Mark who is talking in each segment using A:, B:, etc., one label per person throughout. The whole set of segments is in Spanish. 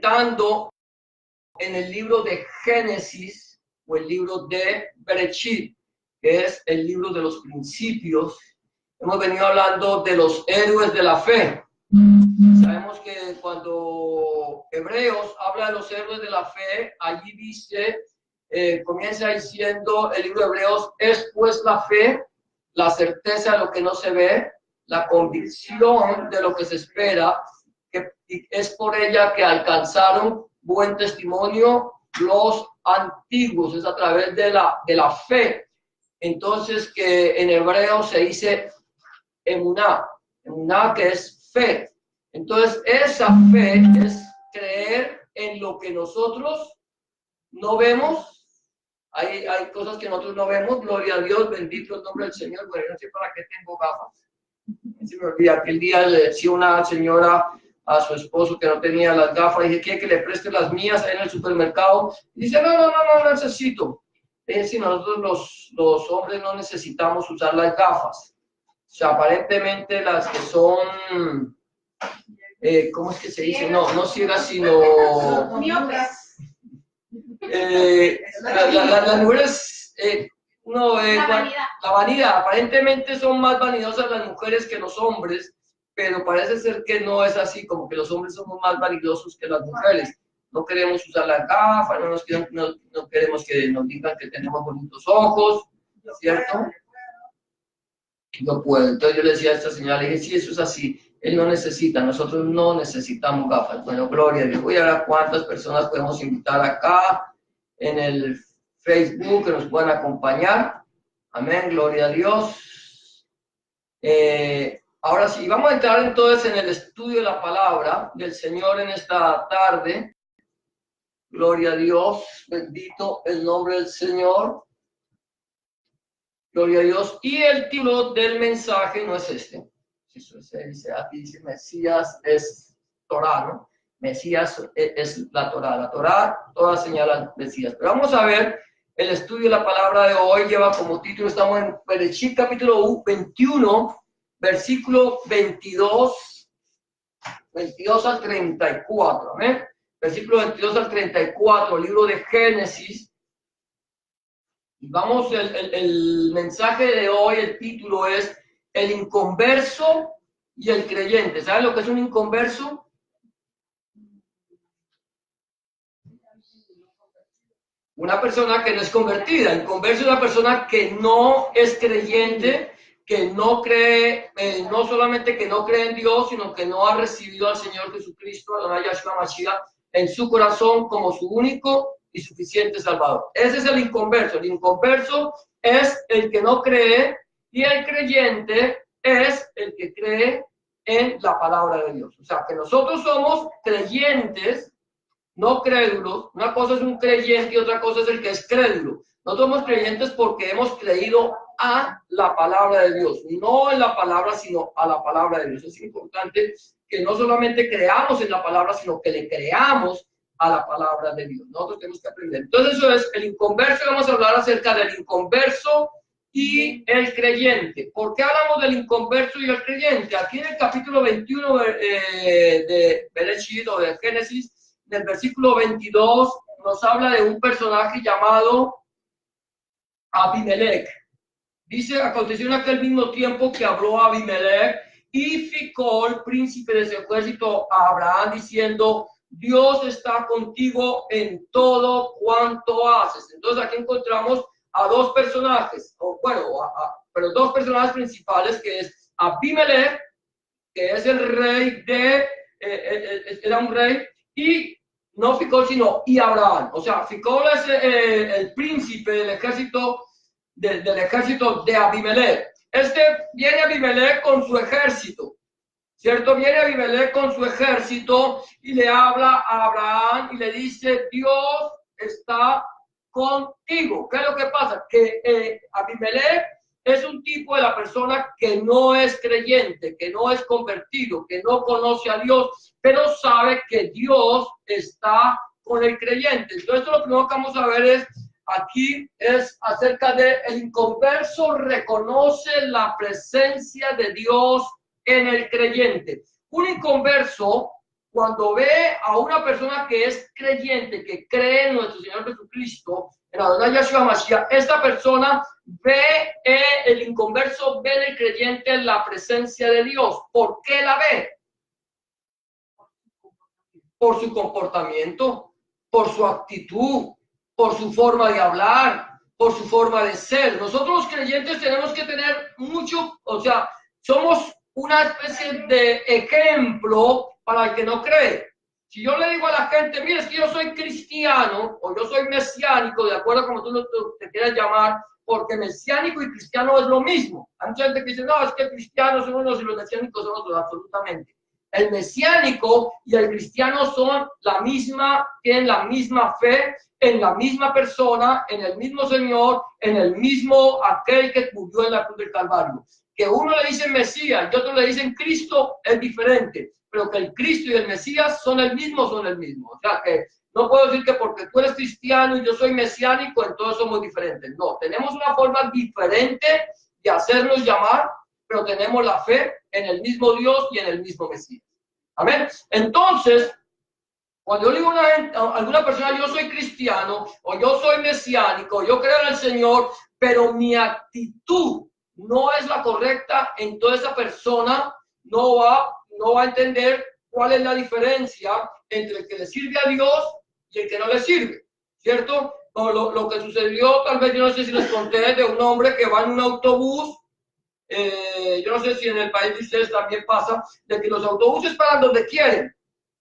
A: meditando en el libro de Génesis o el libro de Bereshit, que es el libro de los principios. Hemos venido hablando de los héroes de la fe. Sabemos que cuando Hebreos habla de los héroes de la fe, allí dice, comienza diciendo el libro de Hebreos, es pues la fe, la certeza de lo que no se ve, la convicción de lo que se espera, que es por ella que alcanzaron buen testimonio los antiguos, es a través de la fe. Entonces que en hebreo se dice emuná, que es fe. Entonces esa fe es creer en lo que nosotros no vemos. Hay cosas que nosotros no vemos, gloria a Dios, bendito el nombre del Señor. Bueno, no sé para qué tengo gafas. Se me olvida, aquel día le decía una señora a su esposo que no tenía las gafas, y dije, ¿quiere que le preste las mías ahí en el supermercado? Y dice, no necesito. Es decir, nosotros los hombres no necesitamos usar las gafas. O sea, aparentemente las que son, ¿cómo es que se dice? No ciegas, sino... las mujeres, la vanidad, aparentemente son más vanidosas las mujeres que los hombres, pero parece ser que no es así, como que los hombres somos más vanidosos que las mujeres. No queremos usar las gafas, no queremos que nos digan que tenemos bonitos ojos, ¿cierto? No puedo. Entonces yo le decía a esta señora, le dije, sí, eso es así, él no necesita, nosotros no necesitamos gafas. Bueno, gloria a Dios. Voy a ver cuántas personas podemos invitar acá en el Facebook que nos puedan acompañar. Amén, gloria a Dios. Ahora sí, vamos a entrar entonces en el estudio de la palabra del Señor en esta tarde. Gloria a Dios, bendito el nombre del Señor. Gloria a Dios. Y el título del mensaje no es este. Aquí dice Mesías es Torah, ¿no? Mesías es la Torah. La Torah, todas señalan Mesías. Pero vamos a ver el estudio de la palabra de hoy. Lleva como título, estamos en Bereshit capítulo 21, versículo 22 al 34. Amén. Versículo 22 al 34, libro de Génesis. Y vamos, el mensaje de hoy, el título es el inconverso y el creyente. ¿Saben lo que es un inconverso? Una persona que no es convertida. Inconverso es una persona que no es creyente, que no cree, no solamente que no cree en Dios, sino que no ha recibido al Señor Jesucristo, Adonai Yahshua Mashiach, en su corazón como su único y suficiente Salvador. Ese es el inconverso. El inconverso es el que no cree, y el creyente es el que cree en la palabra de Dios. O sea, que nosotros somos creyentes, no crédulos. Una cosa es un creyente y otra cosa es el que es crédulo. Nosotros somos creyentes porque hemos creído a la palabra de Dios, no en la palabra, sino a la palabra de Dios. Es importante que no solamente creamos en la palabra, sino que le creamos a la palabra de Dios. Nosotros tenemos que aprender. Entonces eso es el inconverso. Vamos a hablar acerca del inconverso y el creyente. ¿Por qué hablamos del inconverso y el creyente? Aquí en el capítulo 21 de Bereshit o de Génesis, en el versículo 22, nos habla de un personaje llamado Abimelech. Dice, aconteció en aquel mismo tiempo que habló Abimelech y Ficol, príncipe de su ejército, a Abraham, diciendo, Dios está contigo en todo cuanto haces. Entonces aquí encontramos a dos personajes, pero dos personajes principales, que es Abimelech, que es el rey era un rey, y no Ficol, sino y Abraham. O sea, Ficol es el príncipe del ejército, del ejército de Abimelech. Viene Abimelech con su ejército, ¿cierto? Viene Abimelech con su ejército y le habla a Abraham y le dice, Dios está contigo. ¿Qué es lo que pasa? Que Abimelech es un tipo de la persona que no es creyente, que no es convertido, que no conoce a Dios, pero sabe que Dios está con el creyente. Entonces, lo primero que vamos a ver aquí es acerca de el inconverso reconoce la presencia de Dios en el creyente. Un inconverso cuando ve a una persona que es creyente, que cree en nuestro Señor Jesucristo, en Adonai Yahshua Mashiach, esta persona ve, el inconverso ve en el creyente la presencia de Dios. ¿Por qué la ve? Por su comportamiento, por su actitud, por su forma de hablar, por su forma de ser. Nosotros los creyentes tenemos que tener mucho, o sea, somos una especie de ejemplo para el que no cree. Si yo le digo a la gente, mira, es que yo soy cristiano o yo soy mesiánico, de acuerdo a como tú te quieras llamar, porque mesiánico y cristiano es lo mismo. Hay mucha gente que dice, no, es que cristianos son unos y los mesiánicos son otros, absolutamente. El mesiánico y el cristiano son la misma, tienen la misma fe en la misma persona, en el mismo Señor, en el mismo aquel que murió en la cruz del Calvario. Que uno le dice Mesías y otro le dicen Cristo es diferente, pero que el Cristo y el Mesías son el mismo. O sea que no puedo decir que porque tú eres cristiano y yo soy mesiánico, entonces somos diferentes. No, tenemos una forma diferente de hacernos llamar, pero tenemos la fe en el mismo Dios y en el mismo Mesías. Amén. Entonces, cuando yo le digo a alguna persona, yo soy cristiano, o yo soy mesiánico, yo creo en el Señor, pero mi actitud no es la correcta, entonces esa persona no va a entender cuál es la diferencia entre el que le sirve a Dios y el que no le sirve, ¿cierto? O lo que sucedió, tal vez yo no sé si les conté, de un hombre que va en un autobús. Yo no sé si en el país de ustedes también pasa, de que los autobuses paran donde quieren.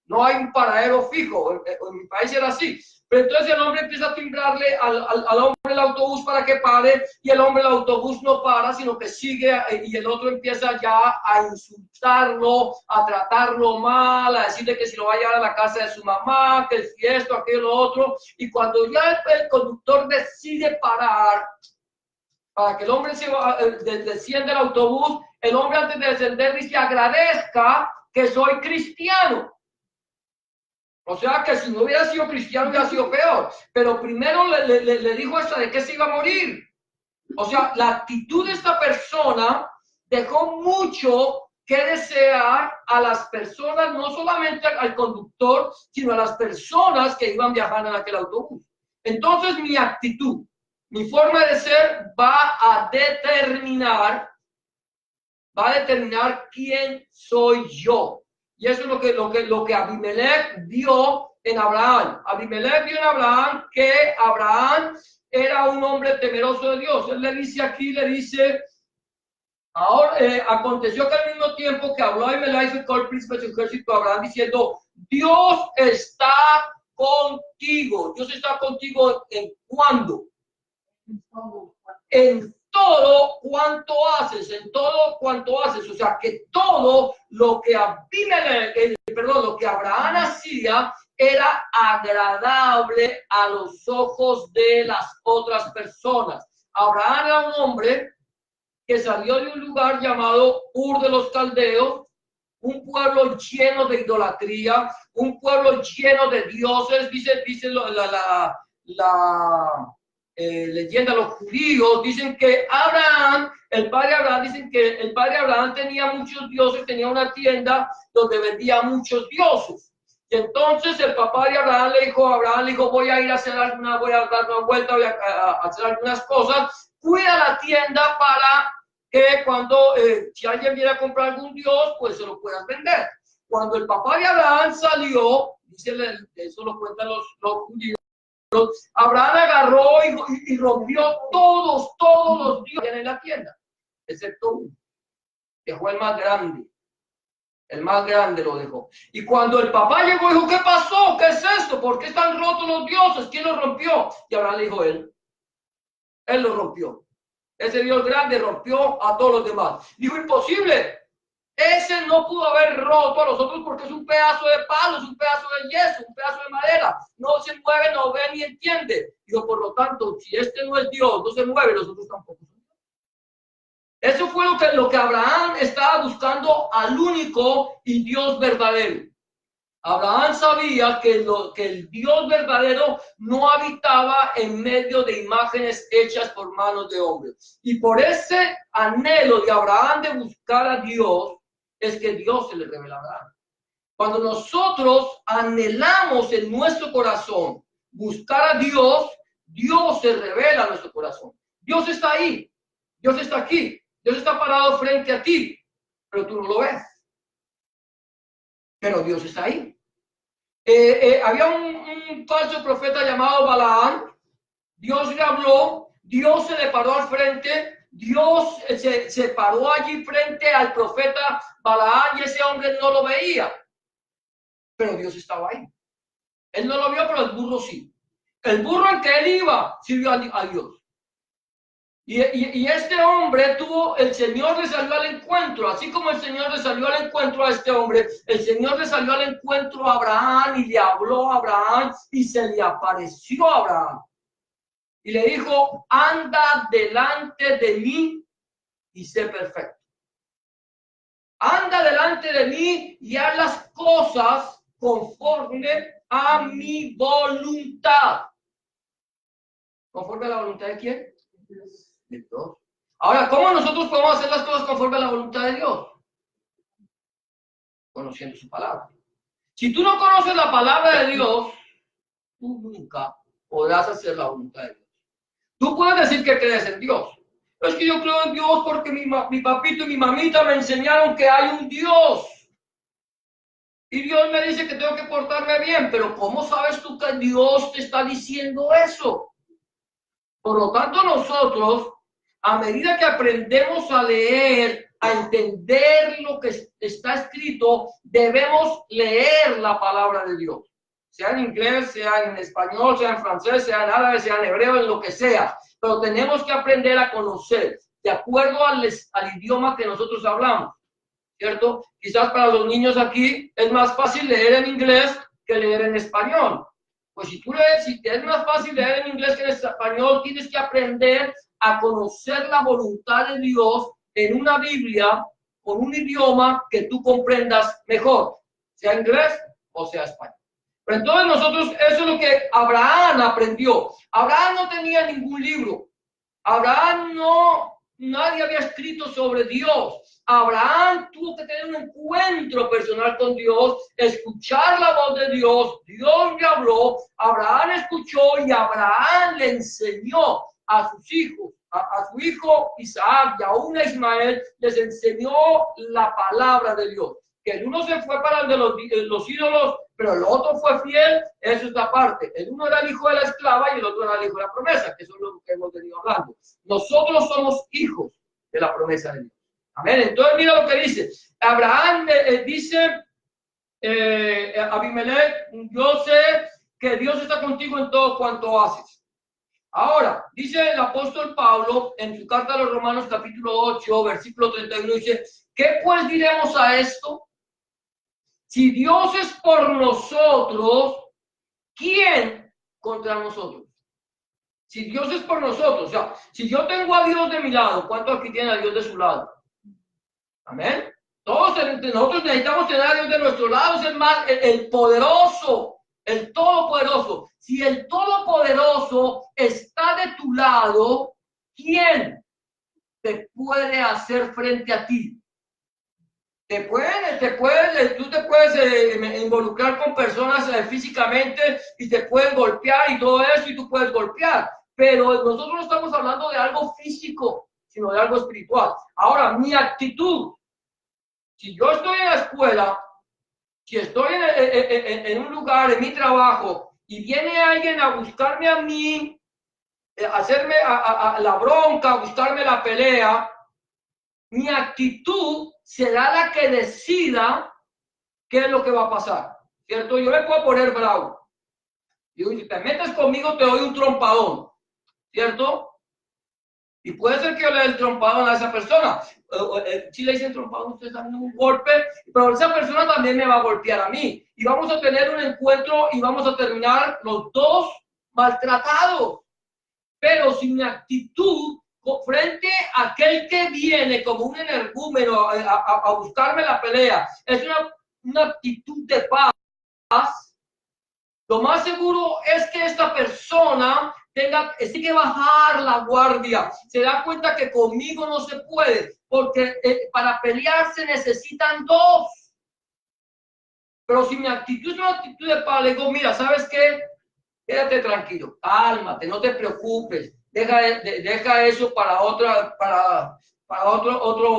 A: No hay un paradero fijo. En mi país era así. Pero entonces el hombre empieza a timbrarle al hombre el autobús para que pare, y el hombre el autobús no para, sino que sigue, y el otro empieza ya a insultarlo, a tratarlo mal, a decirle que si lo va a llevar a la casa de su mamá, que si esto, aquello, lo otro. Y cuando ya el conductor decide parar, para que el hombre descienda del autobús, el hombre antes de descender dice, agradezca que soy cristiano. O sea que si no hubiera sido cristiano hubiera sido peor. Pero primero le dijo hasta de que se iba a morir. O sea, la actitud de esta persona dejó mucho que desear a las personas, no solamente al conductor, sino a las personas que iban viajando en aquel autobús. Entonces mi actitud, mi forma de ser va a determinar quién soy yo. Y eso es lo que Abimelech vio en Abraham. Abimelech vio en Abraham que Abraham era un hombre temeroso de Dios. Él le dice, ahora aconteció que al mismo tiempo que habló Abimelech y el príncipe de su ejército, Abraham diciendo, Dios está contigo. Dios está contigo ¿en cuándo? En todo cuanto haces, o sea que todo lo que lo que Abraham hacía era agradable a los ojos de las otras personas. Abraham era un hombre que salió de un lugar llamado Ur de los Caldeos, un pueblo lleno de idolatría, un pueblo lleno de dioses, dice la leyenda, los judíos dicen que el padre Abraham tenía muchos dioses, tenía una tienda donde vendía muchos dioses. Y entonces el papá de Abraham le dijo, voy a ir a dar una vuelta, voy a hacer algunas cosas, cuida la tienda para que cuando, si alguien viene a comprar algún dios, pues se lo puedan vender. Cuando el papá de Abraham salió, eso lo cuentan los judíos, Abraham agarró y rompió todos los dioses en la tienda, excepto uno. Dejó el más grande. El más grande lo dejó. Y cuando el papá llegó, dijo, ¿qué pasó? ¿Qué es esto? ¿Por qué están rotos los dioses? ¿Quién los rompió? Y Abraham le dijo él. Él lo rompió. Ese Dios grande rompió a todos los demás. Dijo, imposible. Ese no pudo haber roto a los otros porque es un pedazo de palo, es un pedazo de yeso, un pedazo de madera. No se mueve, no ve ni entiende. Digo, por lo tanto, si este no es Dios, no se mueve, los otros tampoco son Dios. Eso fue lo que Abraham estaba buscando al único y Dios verdadero. Abraham sabía que el Dios verdadero no habitaba en medio de imágenes hechas por manos de hombres. Y por ese anhelo de Abraham de buscar a Dios, es que Dios se le revela a Abraham. Cuando nosotros anhelamos en nuestro corazón buscar a Dios, Dios se revela a nuestro corazón. Dios está ahí, Dios está aquí, Dios está parado frente a ti, pero tú no lo ves. Pero Dios está ahí. Había un falso profeta llamado Balaam. Dios le habló, Dios se le paró al frente, Dios se paró allí frente al profeta Balaam y ese hombre no lo veía. Pero Dios estaba ahí. Él no lo vio, pero el burro sí. El burro en que él iba sirvió a Dios. Y este hombre el Señor le salió al encuentro, así como el Señor le salió al encuentro a este hombre, el Señor le salió al encuentro a Abraham y le habló a Abraham y se le apareció a Abraham. Y le dijo, anda delante de mí y sé perfecto. Anda delante de mí y haz las cosas conforme a mi voluntad. ¿Conforme a la voluntad de quién? De Dios. Ahora, ¿cómo nosotros podemos hacer las cosas conforme a la voluntad de Dios? Conociendo su palabra. Si tú no conoces la palabra de Dios, tú nunca podrás hacer la voluntad de Dios. Tú puedes decir que crees en Dios. Es que yo creo en Dios porque mi papito y mi mamita me enseñaron que hay un Dios. Y Dios me dice que tengo que portarme bien, pero ¿cómo sabes tú que Dios te está diciendo eso? Por lo tanto, nosotros, a medida que aprendemos a leer, a entender lo que está escrito, debemos leer la palabra de Dios. Sea en inglés, sea en español, sea en francés, sea en árabe, sea en hebreo, en lo que sea. Pero tenemos que aprender a conocer de acuerdo al idioma que nosotros hablamos, ¿cierto? Quizás para los niños aquí es más fácil leer en inglés que leer en español. Pues si tú lees, si te es más fácil leer en inglés que en español, tienes que aprender a conocer la voluntad de Dios en una Biblia, con un idioma que tú comprendas mejor, sea inglés o sea español. Pero entonces nosotros, eso es lo que Abraham aprendió. Abraham no tenía ningún libro. Abraham nadie había escrito sobre Dios. Abraham tuvo que tener un encuentro personal con Dios, escuchar la voz de Dios. Dios le habló, Abraham escuchó y Abraham le enseñó a sus hijos, a su hijo Isaac y aún a Ismael, les enseñó la palabra de Dios. Que el uno se fue para el de los ídolos, pero el otro fue fiel, eso es la parte. El uno era el hijo de la esclava y el otro era el hijo de la promesa, que eso es lo que hemos venido hablando. Nosotros somos hijos de la promesa de Dios. Amén. Entonces mira lo que dice. Abraham dice, Abimelech, yo sé que Dios está contigo en todo cuanto haces. Ahora, dice el apóstol Pablo en su carta a los Romanos capítulo 8, versículo 31, dice, ¿qué pues diremos a esto? Si Dios es por nosotros, ¿quién contra nosotros? Si Dios es por nosotros, o sea, si yo tengo a Dios de mi lado, ¿cuántos aquí tienen a Dios de su lado? Amén. Todos nosotros necesitamos tener a Dios de nuestro lado, es el poderoso, el todopoderoso. Si el todopoderoso está de tu lado, ¿quién te puede hacer frente a ti? Tú te puedes involucrar con personas físicamente y te pueden golpear y todo eso y tú puedes golpear, pero nosotros no estamos hablando de algo físico, sino de algo espiritual. Ahora, mi actitud, si yo estoy en la escuela, si estoy en un lugar, en mi trabajo, y viene alguien a buscarme a mí, hacerme la bronca, buscarme la pelea, mi actitud será la que decida qué es lo que va a pasar, ¿cierto? Yo me puedo poner bravo. Digo, si te metes conmigo, te doy un trompadón, ¿cierto? Y puede ser que yo le dé el trompadón a esa persona. Si le dicen trompadón, ustedes dan un golpe, pero esa persona también me va a golpear a mí. Y vamos a tener un encuentro y vamos a terminar los dos maltratados. Pero sin actitud, frente a aquel que viene como un energúmeno a buscarme la pelea, es una actitud de paz. Lo más seguro es que esta persona tenga que bajar la guardia. Se da cuenta que conmigo no se puede, porque para pelear se necesitan dos. Pero si mi actitud es una actitud de paz, le digo, mira, ¿sabes qué? Quédate tranquilo, cálmate, no te preocupes, deja eso para otro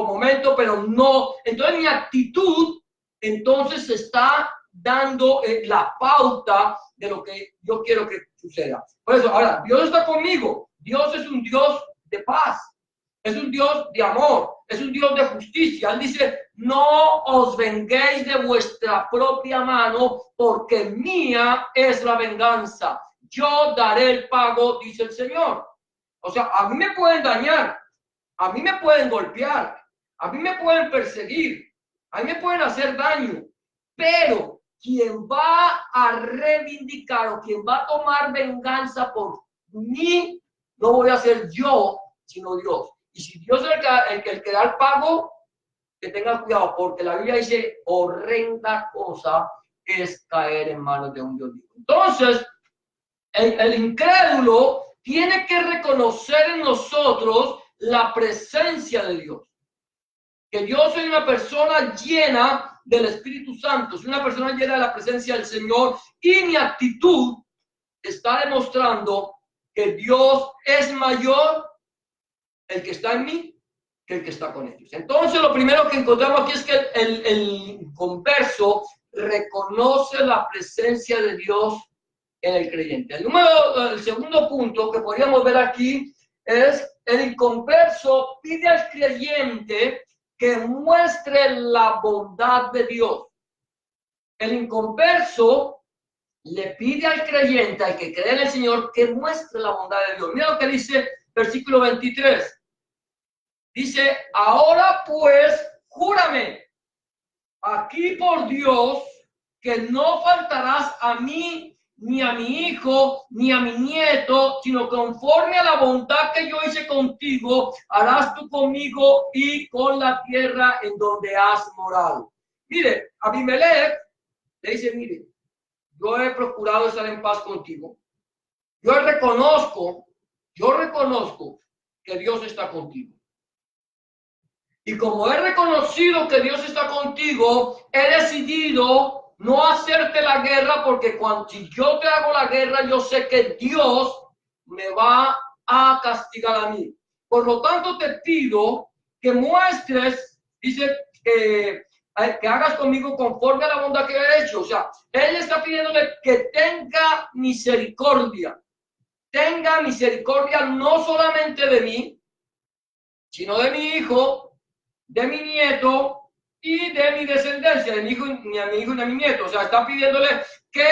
A: momento, pero no. Entonces mi actitud, entonces está dando la pauta de lo que yo quiero que suceda. Por eso, ahora, Dios está conmigo. Dios es un Dios de paz. Es un Dios de amor, es un Dios de justicia. Él dice, no os venguéis de vuestra propia mano, porque mía es la venganza. Yo daré el pago, dice el Señor. O sea, a mí me pueden dañar, a mí me pueden golpear, a mí me pueden perseguir, a mí me pueden hacer daño, pero quien va a reivindicar o quien va a tomar venganza por mí, no voy a ser yo, sino Dios. Y si Dios es el que da el pago, que tenga cuidado, porque la Biblia dice, horrenda cosa es caer en manos de un Dios vivo. Entonces, el incrédulo tiene que reconocer en nosotros la presencia de Dios. Que yo soy una persona llena del Espíritu Santo, soy una persona llena de la presencia del Señor, y mi actitud está demostrando que Dios es mayor el que está en mí que el que está con ellos. Entonces, lo primero que encontramos aquí es que el converso reconoce la presencia de Dios en el creyente. El segundo punto que podríamos ver aquí es el inconverso pide al creyente que muestre la bondad de Dios. El inconverso le pide al creyente, al que cree en el Señor, que muestre la bondad de Dios. Mira lo que dice versículo 23. Dice, ahora pues, júrame aquí por Dios que no faltarás a mí, ni a mi hijo, ni a mi nieto, sino conforme a la bondad que yo hice contigo, harás tú conmigo y con la tierra en donde has morado. Mire, Abimelech le dice, mire, yo he procurado estar en paz contigo. Yo reconozco que Dios está contigo. Y como he reconocido que Dios está contigo, he decidido no hacerte la guerra, porque si yo te hago la guerra, yo sé que Dios me va a castigar a mí. Por lo tanto, te pido que muestres, dice, que hagas conmigo conforme a la bondad que he hecho. O sea, él está pidiéndole que tenga misericordia. Tenga misericordia no solamente de mí, sino de mi hijo, de mi nieto y de mi descendencia, de mi hijo, ni a mi hijo ni a mi nieto. O sea, está pidiéndole que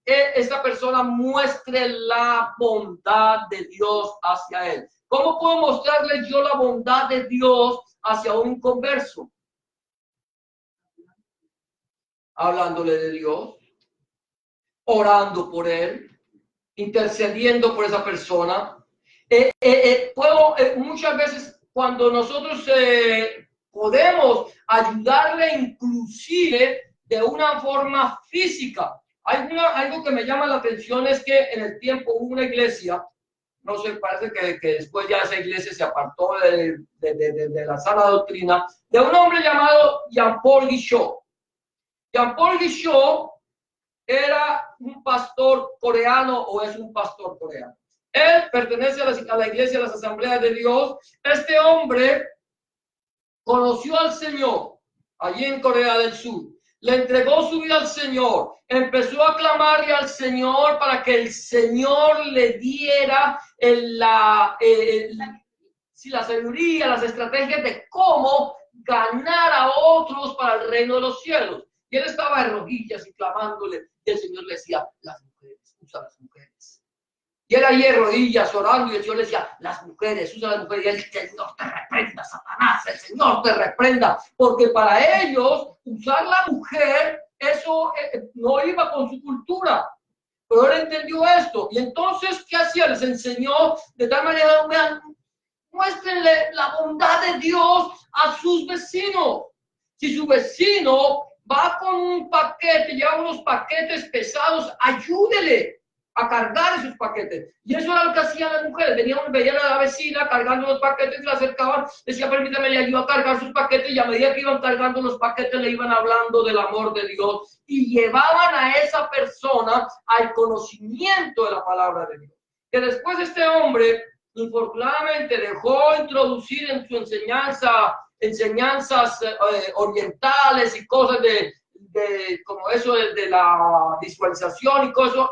A: esta persona muestre la bondad de Dios hacia él. ¿Cómo puedo mostrarle yo la bondad de Dios hacia un inconverso? Hablándole de Dios, orando por él, intercediendo por esa persona. Muchas veces cuando nosotros podemos ayudarle inclusive de una forma física. Algo que me llama la atención es que en el tiempo hubo una iglesia, no sé, parece que después ya esa iglesia se apartó de la sana doctrina, de un hombre llamado Jean-Paul Guichot. Jean-Paul Guichot era un pastor coreano o es un pastor coreano. Él pertenece a la iglesia de las Asambleas de Dios. Este hombre conoció al Señor allí en Corea del Sur, le entregó su vida al Señor, empezó a clamarle al Señor para que el Señor le diera la sabiduría, las estrategias de cómo ganar a otros para el reino de los cielos. Y él estaba de rodillas y clamándole, y el Señor le decía, las mujeres, usa las mujeres. Y él ahí de rodillas orando, y el Señor le decía, las mujeres, usa las mujeres. Y el Señor te reprenda, Satanás, el Señor te reprenda. Porque para ellos, usar la mujer, eso no iba con su cultura. Pero él entendió esto. Y entonces, ¿qué hacía? Les enseñó de tal manera, vean, muéstrenle la bondad de Dios a sus vecinos. Si su vecino va con un paquete, lleva unos paquetes pesados, ayúdele. a cargar esos paquetes. Y eso era lo que hacían las mujeres. Veían a la vecina cargando los paquetes, la acercaban, decía, permítame, le ayudo a cargar sus paquetes, y a medida que iban cargando los paquetes, le iban hablando del amor de Dios, y llevaban a esa persona al conocimiento de la palabra de Dios. Que después este hombre, infortunadamente, dejó introducir en su enseñanzas orientales y cosas como eso de la visualización y cosas,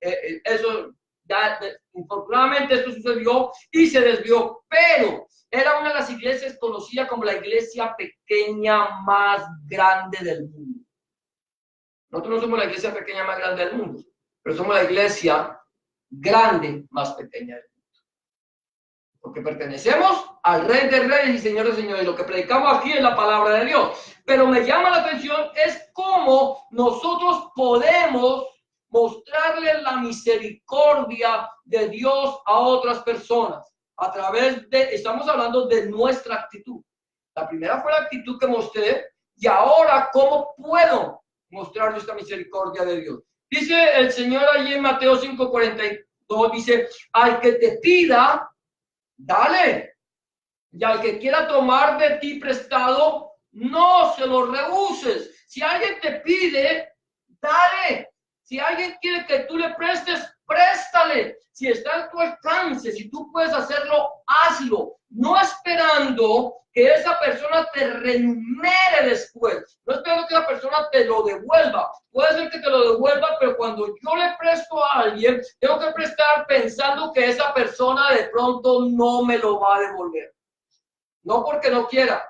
A: eso ya, infortunadamente esto sucedió y se desvió, pero era una de las iglesias conocida como la iglesia pequeña más grande del mundo. Nosotros no somos la iglesia pequeña más grande del mundo, pero somos la iglesia grande más pequeña del mundo. Porque pertenecemos al Rey de Reyes y Señor de Señores. Y lo que predicamos aquí es la palabra de Dios. Pero me llama la atención es cómo nosotros podemos mostrarle la misericordia de Dios a otras personas. A través de, estamos hablando de nuestra actitud. La primera fue la actitud que mostré. Y ahora, ¿cómo puedo mostrarle esta misericordia de Dios? Dice el Señor allí en Mateo 5:42, dice, al que te pida, dale. Y al que quiera tomar de ti prestado, no se lo rehuses. Si alguien te pide, dale. Si alguien quiere que tú le prestes, préstale. Si está en tu alcance, si tú puedes hacerlo, hazlo. No esperando que esa persona te renumere después. No esperando que la persona te lo devuelva. Puede ser que te lo devuelva, pero cuando yo le presto a alguien, tengo que prestar pensando que esa persona de pronto no me lo va a devolver. No porque no quiera,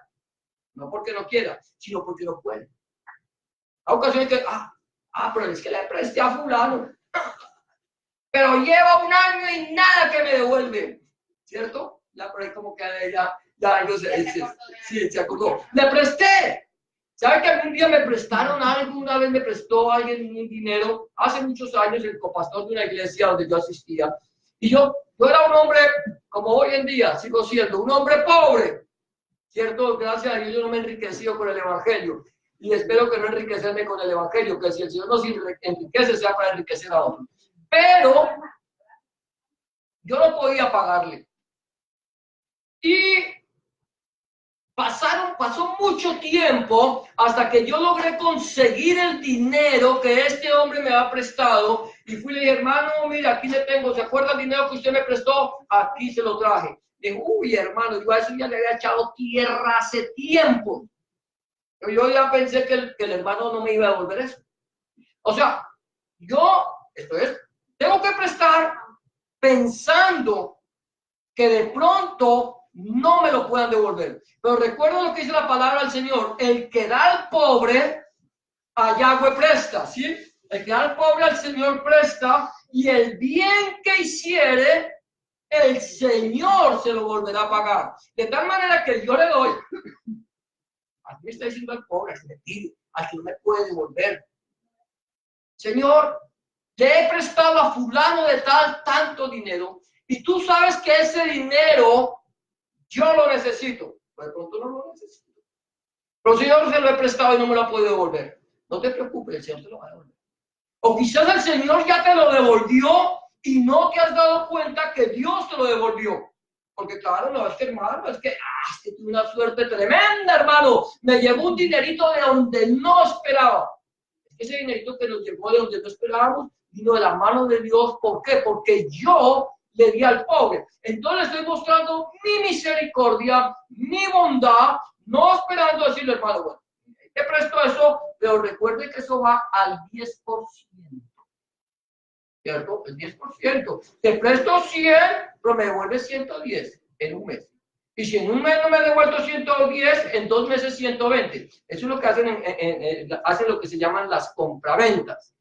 A: sino porque no puede. Hay ocasiones que, pero es que le presté a fulano. Pero lleva un año y nada que me devuelve. ¿Cierto? Ya por ahí como que ya se acordó. Le presté. ¿Sabe que algún día me prestaron algo? Una vez me prestó alguien un dinero, hace muchos años, el copastor de una iglesia donde yo asistía. Y yo era un hombre, como hoy en día, sigo siendo, un hombre pobre. ¿Cierto? Gracias a Dios yo no me he enriquecido con el evangelio. Y espero que no enriquecerme con el evangelio, que si el Señor nos enriquece, sea para enriquecer a otros. Pero yo no podía pagarle. Y pasó mucho tiempo hasta que yo logré conseguir el dinero que este hombre me ha prestado. Y fui y le dije, hermano, mira, aquí le tengo, ¿se acuerda el dinero que usted me prestó? Aquí se lo traje. Dije, uy, hermano, yo a eso ya le había echado tierra hace tiempo. Yo ya pensé que el hermano no me iba a devolver eso. O sea, tengo que prestar pensando que de pronto no me lo puedan devolver. Pero recuerdo lo que dice la palabra del Señor, el que da al pobre, a Yahweh presta, ¿sí? El que da al pobre al Señor presta, y el bien que hiciere, el Señor se lo volverá a pagar. De tal manera que yo le doy, aquí me está diciendo al pobre, al que me pide, al que no me puede devolver. Señor, le he prestado a fulano de tal tanto dinero, y tú sabes que ese dinero yo lo necesito. Pues de pronto no lo necesito. Pero si yo se lo he prestado y no me lo ha podido devolver, no te preocupes, el Señor te lo va a devolver. O quizás el Señor ya te lo devolvió y no te has dado cuenta que Dios te lo devolvió. Porque claro, no, es que hermano, es que tuve una suerte tremenda, hermano. Me llegó un dinerito de donde no esperaba. Ese dinerito que nos llegó de donde no esperábamos vino de la mano de Dios. ¿Por qué? Porque yo le di al pobre. Entonces le estoy mostrando mi misericordia, mi bondad, no esperando decirle, hermano, bueno, te presto eso, pero recuerde que eso va al 10%. ¿Cierto? El 10%. Te presto 100, pero me devuelve 110 en un mes. Y si en un mes no me he devuelto 110, en 2 meses 120. Eso es lo que hacen, hacen lo que se llaman las compraventas.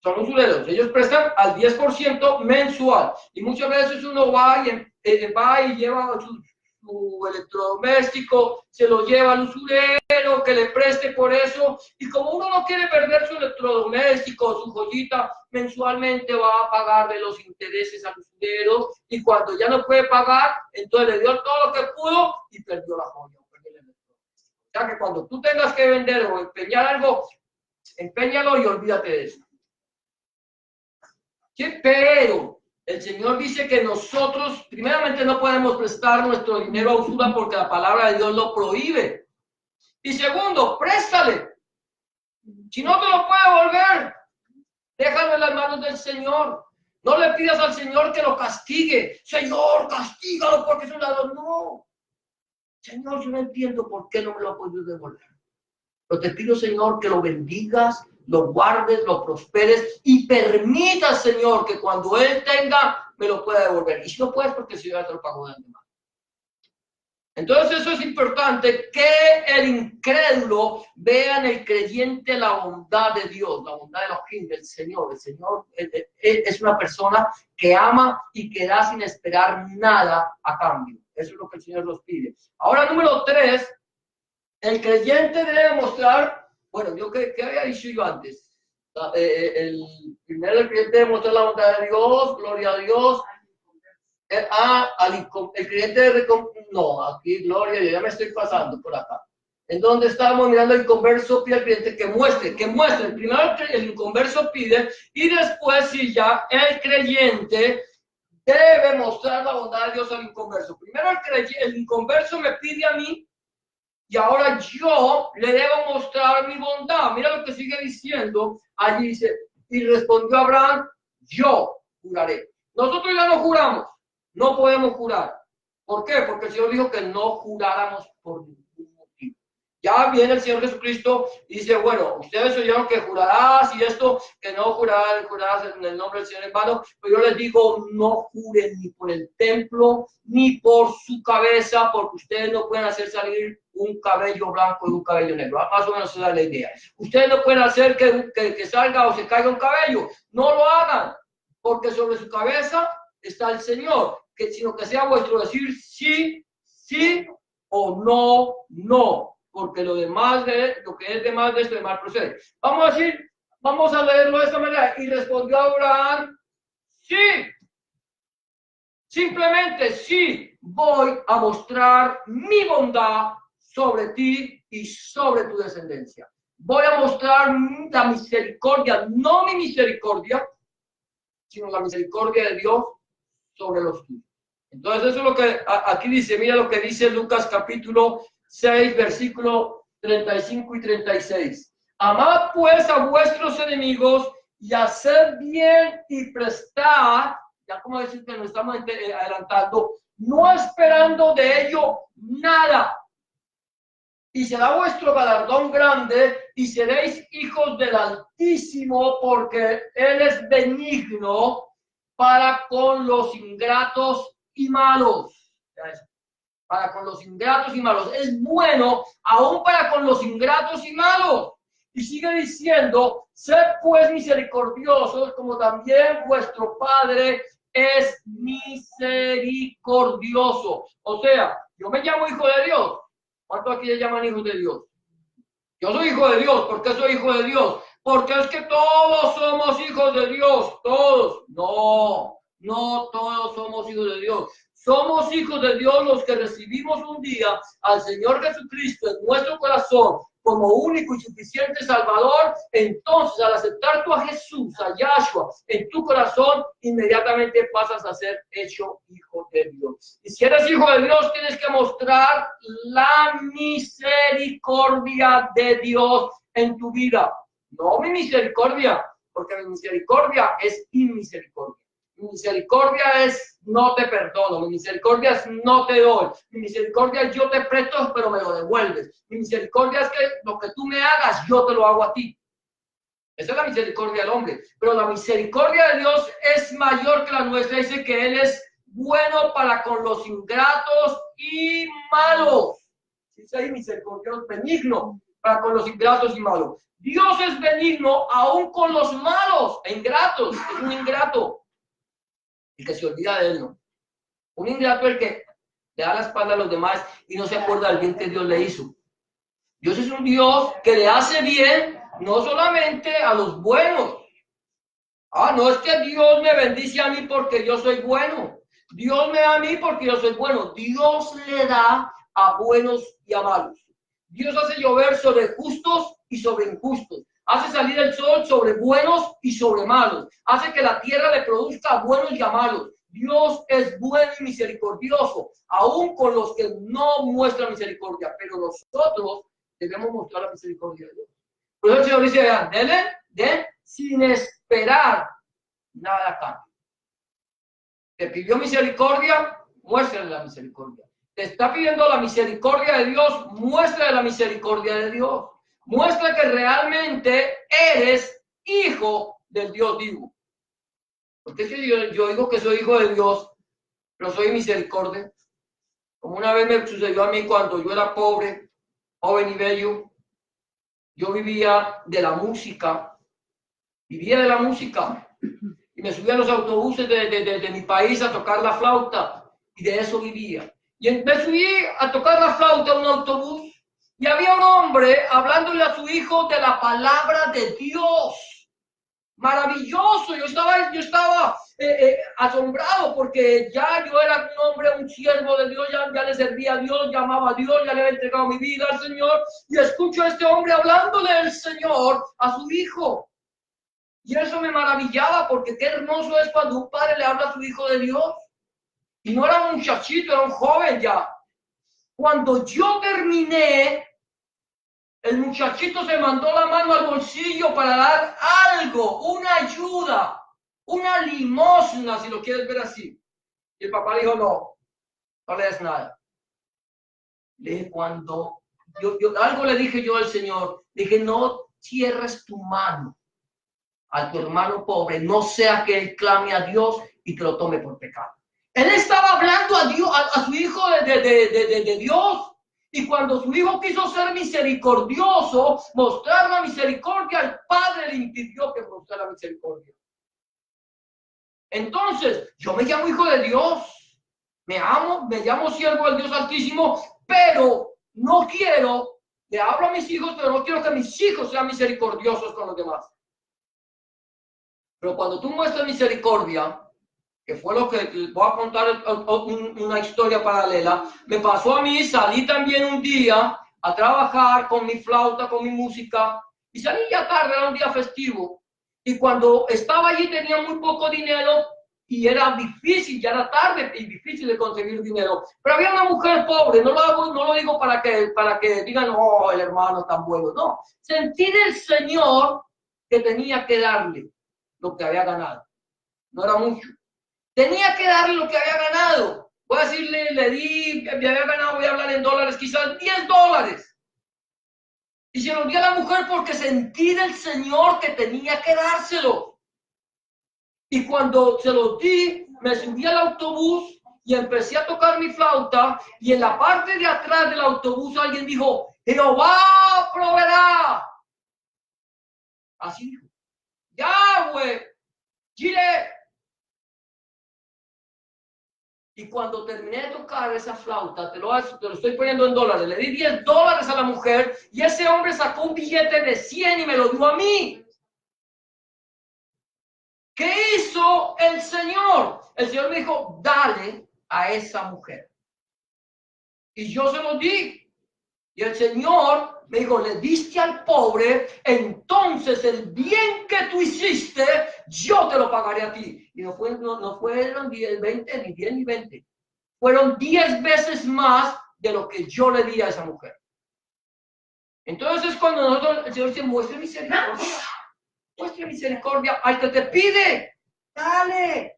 A: Son usureros. Ellos prestan al 10% mensual. Y muchas veces uno va y lleva su electrodoméstico, se lo lleva al usurero, que le preste por eso. Y como uno no quiere perder su electrodoméstico, su joyita, mensualmente va a pagarle los intereses al usurero. Y cuando ya no puede pagar, entonces le dio todo lo que pudo y perdió la joya. O sea que cuando tú tengas que vender o empeñar algo, empeñalo y olvídate de eso. ¿Sí? Pero el Señor dice que nosotros, primeramente, no podemos prestar nuestro dinero a usura porque la palabra de Dios lo prohíbe. Y segundo, préstale. Si no te lo puede volver, déjalo en las manos del Señor. No le pidas al Señor que lo castigue. Señor, castígalo porque es un ladrón. No. Señor, yo no entiendo por qué no me lo ha podido devolver. Pero te pido, Señor, que lo bendigas, lo guardes, lo prosperes y permitas, Señor, que cuando Él tenga, me lo pueda devolver. Y si no puedes, porque el Señor ya te lo pagó de antemano. Entonces eso es importante, que el incrédulo vea en el creyente la bondad de Dios, la bondad de Elohim, del Señor. El Señor es una persona que ama y que da sin esperar nada a cambio. Eso es lo que el Señor nos pide. Ahora, número 3, el creyente debe mostrar, bueno, yo ¿qué había dicho yo antes? Primero el creyente debe mostrar la bondad de Dios, gloria a Dios. El cliente no, aquí Gloria, yo ya me estoy pasando por acá. En donde estábamos mirando, el inconverso pide al cliente que muestre. Primero el inconverso pide y después si ya el creyente debe mostrar la bondad de Dios al inconverso. Primero el inconverso me pide a mí y ahora yo le debo mostrar mi bondad. Mira lo que sigue diciendo. Allí dice, y respondió Abraham, yo juraré. Nosotros ya no juramos. No podemos jurar. ¿Por qué? Porque el Señor dijo que no juráramos por ningún motivo. Ya viene el Señor Jesucristo y dice, bueno, ustedes oyeron que jurarás y esto, que no jurarás en el nombre del Señor en vano, pero yo les digo, no juren ni por el templo, ni por su cabeza, porque ustedes no pueden hacer salir un cabello blanco y un cabello negro. Más o menos esa es la idea. Ustedes no pueden hacer que salga o se caiga un cabello. No lo hagan, porque sobre su cabeza está el Señor, sino que sea vuestro decir sí, sí o no, no, porque lo que es demás de esto, de mal procede. Vamos a leerlo de esta manera. Y respondió Abraham, sí, simplemente sí, voy a mostrar mi bondad sobre ti y sobre tu descendencia. Voy a mostrar la misericordia, no mi misericordia, sino la misericordia de Dios sobre los tuyos. Entonces eso es lo que aquí dice, mira lo que dice Lucas capítulo 6, versículo 35 y 36. Amad pues a vuestros enemigos y haced bien y prestad, ya como decir que nos estamos adelantando, no esperando de ello nada. Y será vuestro galardón grande y seréis hijos del Altísimo, porque Él es benigno para con los ingratos y malos. Para con los ingratos y malos. Es bueno aún para con los ingratos y malos. Y sigue diciendo, sed pues misericordiosos como también vuestro Padre es misericordioso. O sea, yo me llamo hijo de Dios. ¿Cuántos aquí le llaman hijos de Dios? Yo soy hijo de Dios. ¿Por qué soy hijo de Dios? Porque es que todos somos hijos de Dios. Todos. No todos somos hijos de Dios. Somos hijos de Dios los que recibimos un día al Señor Jesucristo en nuestro corazón como único y suficiente Salvador. Entonces, al aceptar tú a Jesús, a Yahshua, en tu corazón, inmediatamente pasas a ser hecho hijo de Dios. Y si eres hijo de Dios, tienes que mostrar la misericordia de Dios en tu vida. No mi misericordia, porque mi misericordia es inmisericordia. Mi misericordia es no te perdono, mi misericordia es no te doy, mi misericordia es yo te presto pero me lo devuelves, mi misericordia es que lo que tú me hagas yo te lo hago a ti. Esa es la misericordia del hombre, pero la misericordia de Dios es mayor que la nuestra. Dice que Él es bueno para con los ingratos y malos. Dice ahí misericordioso, benigno para con los ingratos y malos. Dios es benigno aún con los malos e ingratos. Es un ingrato. El que se olvida de él, ¿no? Un ingrato es el que le da la espalda a los demás y no se acuerda del bien que Dios le hizo. Dios es un Dios que le hace bien no solamente a los buenos. No es que Dios me bendice a mí porque yo soy bueno. Dios me da a mí porque yo soy bueno. Dios le da a buenos y a malos. Dios hace llover sobre justos y sobre injustos. Hace salir el sol sobre buenos y sobre malos. Hace que la tierra le produzca a buenos y a malos. Dios es bueno y misericordioso, aún con los que no muestran misericordia. Pero nosotros debemos mostrar la misericordia de Dios. Por eso el Señor dice, vean, den sin esperar nada a cambio. Te pidió misericordia, muéstrale la misericordia. Te está pidiendo la misericordia de Dios, muéstrale la misericordia de Dios. Muestra que realmente eres hijo del Dios vivo. Porque es que yo digo que soy hijo de Dios, pero soy misericordia. Como una vez me sucedió a mí cuando yo era pobre, joven y bello, yo vivía de la música, y me subía a los autobuses de mi país a tocar la flauta, y de eso vivía. Y me subí a tocar la flauta en un autobús, y había un hombre hablándole a su hijo de la palabra de Dios. Maravilloso, yo estaba asombrado porque ya yo era un hombre, un siervo de Dios, ya le servía a Dios, llamaba a Dios, ya le había entregado mi vida al Señor, y escucho a este hombre hablándole del Señor a su hijo. Y eso me maravillaba porque qué hermoso es cuando un padre le habla a su hijo de Dios. Y no era un muchachito, era un joven ya. Cuando yo terminé, el muchachito se mandó la mano al bolsillo para dar algo, una ayuda, una limosna, si lo quieres ver así. Y el papá dijo, no le des nada. Le dije, cuando algo le dije yo al Señor, dije, no cierres tu mano a tu hermano pobre, no sea que él clame a Dios y te lo tome por pecado. Él estaba hablando a Dios, a su hijo de Dios. Y cuando su hijo quiso ser misericordioso, mostrar la misericordia, el padre le impidió que mostrara misericordia. Entonces, yo me llamo hijo de Dios, me amo, me llamo siervo del Dios Altísimo, pero no quiero, le hablo a mis hijos, pero no quiero que mis hijos sean misericordiosos con los demás. Pero cuando tú muestras misericordia, que fue lo que voy a contar una historia paralela, me pasó a mí, salí también un día a trabajar con mi flauta, con mi música, y salí ya tarde, era un día festivo, y cuando estaba allí tenía muy poco dinero, y era difícil, ya era tarde, y difícil de conseguir dinero, pero había una mujer pobre, no lo digo para que digan, oh, el hermano tan bueno, no, sentí del Señor que tenía que darle lo que había ganado, no era mucho. Tenía que darle lo que había ganado. Voy a decirle, le había ganado, voy a hablar en dólares, quizás $10. Y se lo di a la mujer porque sentí del Señor que tenía que dárselo. Y cuando se lo di, me subí al autobús y empecé a tocar mi flauta. Y en la parte de atrás del autobús alguien dijo, Jehová proveerá. Así dijo. Yahweh, Chile. Y cuando terminé de tocar esa flauta, te lo estoy poniendo en dólares, le di $10 a la mujer y ese hombre sacó un billete de 100 y me lo dio a mí. ¿Qué hizo el Señor? El Señor me dijo, dale a esa mujer. Y yo se lo di. Y el Señor me dijo, le diste al pobre, entonces el bien que tú hiciste, yo te lo pagaré a ti. Y no fueron 10, 20, ni 10 ni 20. Fueron 10 veces más de lo que yo le di a esa mujer. Entonces cuando el Señor dice, muestre misericordia. Muestre misericordia al que te pide. Dale.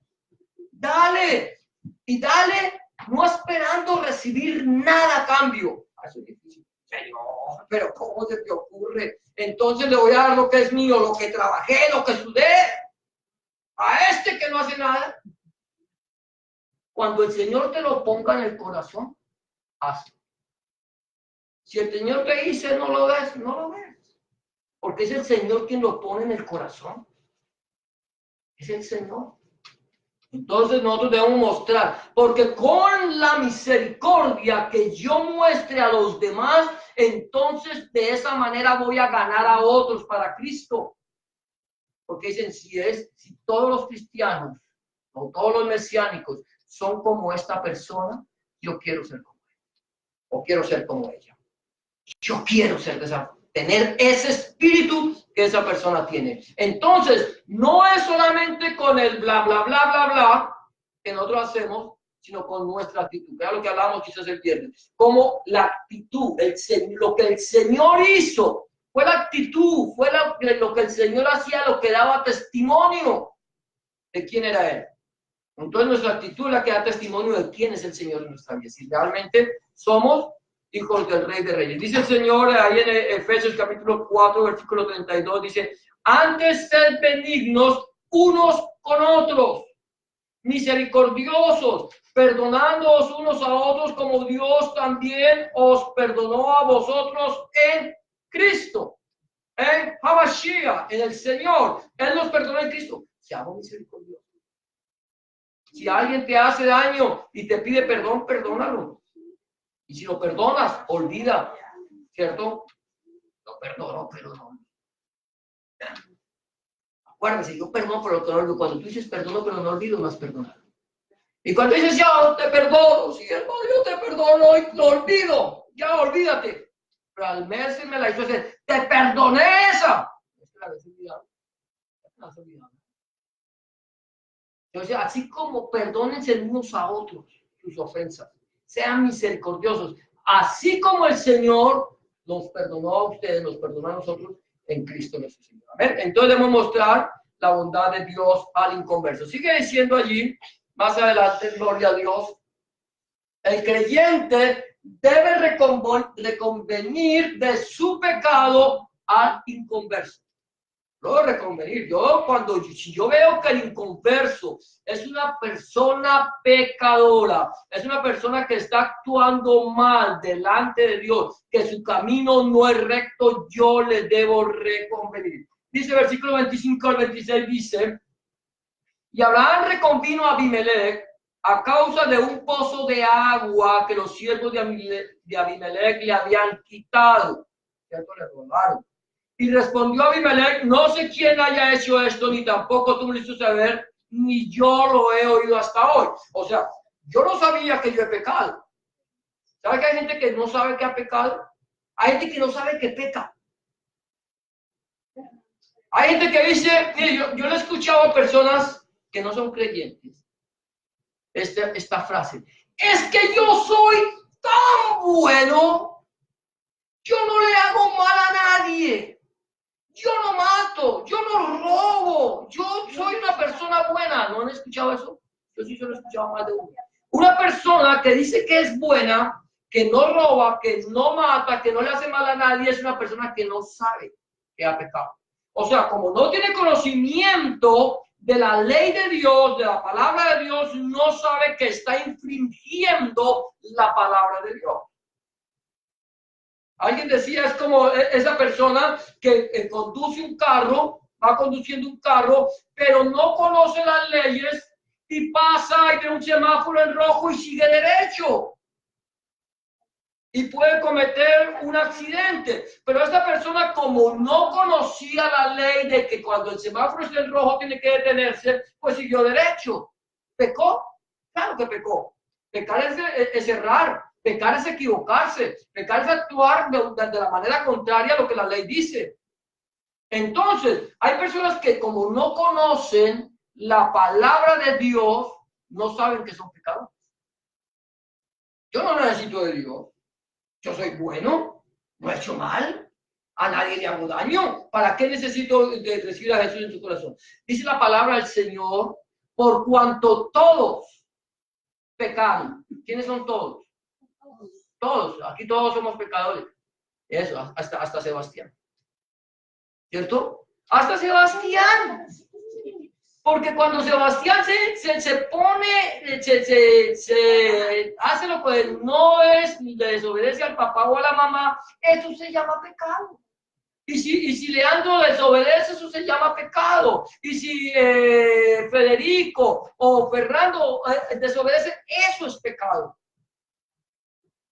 A: Y dale, no esperando recibir nada a cambio. Eso es difícil. Señor, pero ¿cómo se te ocurre? Entonces le voy a dar lo que es mío, lo que trabajé, lo que sudé, a este que no hace nada. Cuando el Señor te lo ponga en el corazón, hazlo. Si el Señor te dice no lo ves, no lo ves. Porque es el Señor quien lo pone en el corazón. Es el Señor. Entonces nosotros debemos mostrar, porque con la misericordia que yo muestre a los demás, entonces de esa manera voy a ganar a otros para Cristo. Porque dicen, si todos los cristianos o todos los mesiánicos son como esta persona, yo quiero ser como él. O quiero ser como ella. Yo quiero ser tener ese espíritu que esa persona tiene. Entonces, no es solamente con el bla, bla, bla, bla, bla que nosotros hacemos, sino con nuestra actitud. Era lo que hablábamos quizás el viernes. Como la actitud, lo que el Señor hizo, fue la actitud, fue lo que el Señor hacía, lo que daba testimonio de quién era Él. Entonces, nuestra actitud es la que da testimonio de quién es el Señor en nuestra vida. Si realmente somos hijos del Rey de Reyes. Dice el Señor ahí en Efesios capítulo 4, versículo 32, dice, antes sed benignos unos con otros, misericordiosos, perdonándoos unos a otros como Dios también os perdonó a vosotros en Cristo, en Hamashiach, en el Señor. Él nos perdonó en Cristo. Seamos misericordiosos. Si alguien te hace daño y te pide perdón, perdónalo. Y si lo perdonas, olvida, ¿cierto? Lo perdono, pero no. Acuérdese, yo perdono, pero no olvido. Cuando tú dices perdono, pero no olvido, no has perdonado. Y cuando dices, ya te perdono, si hermano, yo te perdono y no olvido, ya olvídate. Pero al mes me la hizo hacer, te perdoné esa. Es que la habías olvidado. La has olvidado. Entonces, así como perdónense unos a otros sus ofensas, sean misericordiosos, así como el Señor nos perdonó a ustedes, nos perdonó a nosotros en Cristo nuestro Señor. Amén. Entonces debemos mostrar la bondad de Dios al inconverso. Sigue diciendo allí, más adelante, gloria a Dios, el creyente debe reconvenir de su pecado al inconverso. Lo reconvenir. Si yo veo que el inconverso es una persona pecadora, es una persona que está actuando mal delante de Dios, que su camino no es recto, yo le debo reconvenir. Dice versículo 25 al 26, dice, y Abraham reconvino a Abimelech a causa de un pozo de agua que los siervos de Abimelech le habían quitado. ¿Cierto? Le robaron. Y respondió Abimelech, no sé quién haya hecho esto, ni tampoco tú me lo hiciste saber, ni yo lo he oído hasta hoy. O sea, yo no sabía que yo he pecado. ¿Sabe que hay gente que no sabe que ha pecado? Hay gente que no sabe que peca. Hay gente que dice, mire, yo le he escuchado a personas que no son creyentes esta frase. Es que yo soy tan bueno, yo no le hago mal a nadie. Yo no mato, yo no robo, yo soy una persona buena. ¿No han escuchado eso? Yo sí se lo he escuchado más de uno. Una persona que dice que es buena, que no roba, que no mata, que no le hace mal a nadie, es una persona que no sabe que ha pecado. O sea, como no tiene conocimiento de la ley de Dios, de la palabra de Dios, no sabe que está infringiendo la palabra de Dios. Alguien decía, es como esa persona que conduce un carro, va conduciendo un carro, pero no conoce las leyes y pasa y tiene un semáforo en rojo y sigue derecho. Y puede cometer un accidente. Pero esta persona, como no conocía la ley de que cuando el semáforo está en rojo tiene que detenerse, pues siguió derecho. ¿Pecó? Claro que pecó. Pecar es errar. Pecar es equivocarse, pecar es actuar de la manera contraria a lo que la ley dice. Entonces, hay personas que como no conocen la palabra de Dios, no saben que son pecados. Yo no necesito de Dios. Yo soy bueno, no he hecho mal, a nadie le hago daño. ¿Para qué necesito recibir a Jesús en tu corazón? Dice la palabra del Señor, por cuanto todos pecaron. ¿Quiénes son todos? Todos, aquí todos somos pecadores. Eso, hasta Sebastián. ¿Cierto? Hasta Sebastián. Porque cuando Sebastián se pone, se hace lo que no es, le desobedece al papá o a la mamá, eso se llama pecado. Y si Leandro desobedece, eso se llama pecado. Y si Federico o Fernando desobedece, eso es pecado.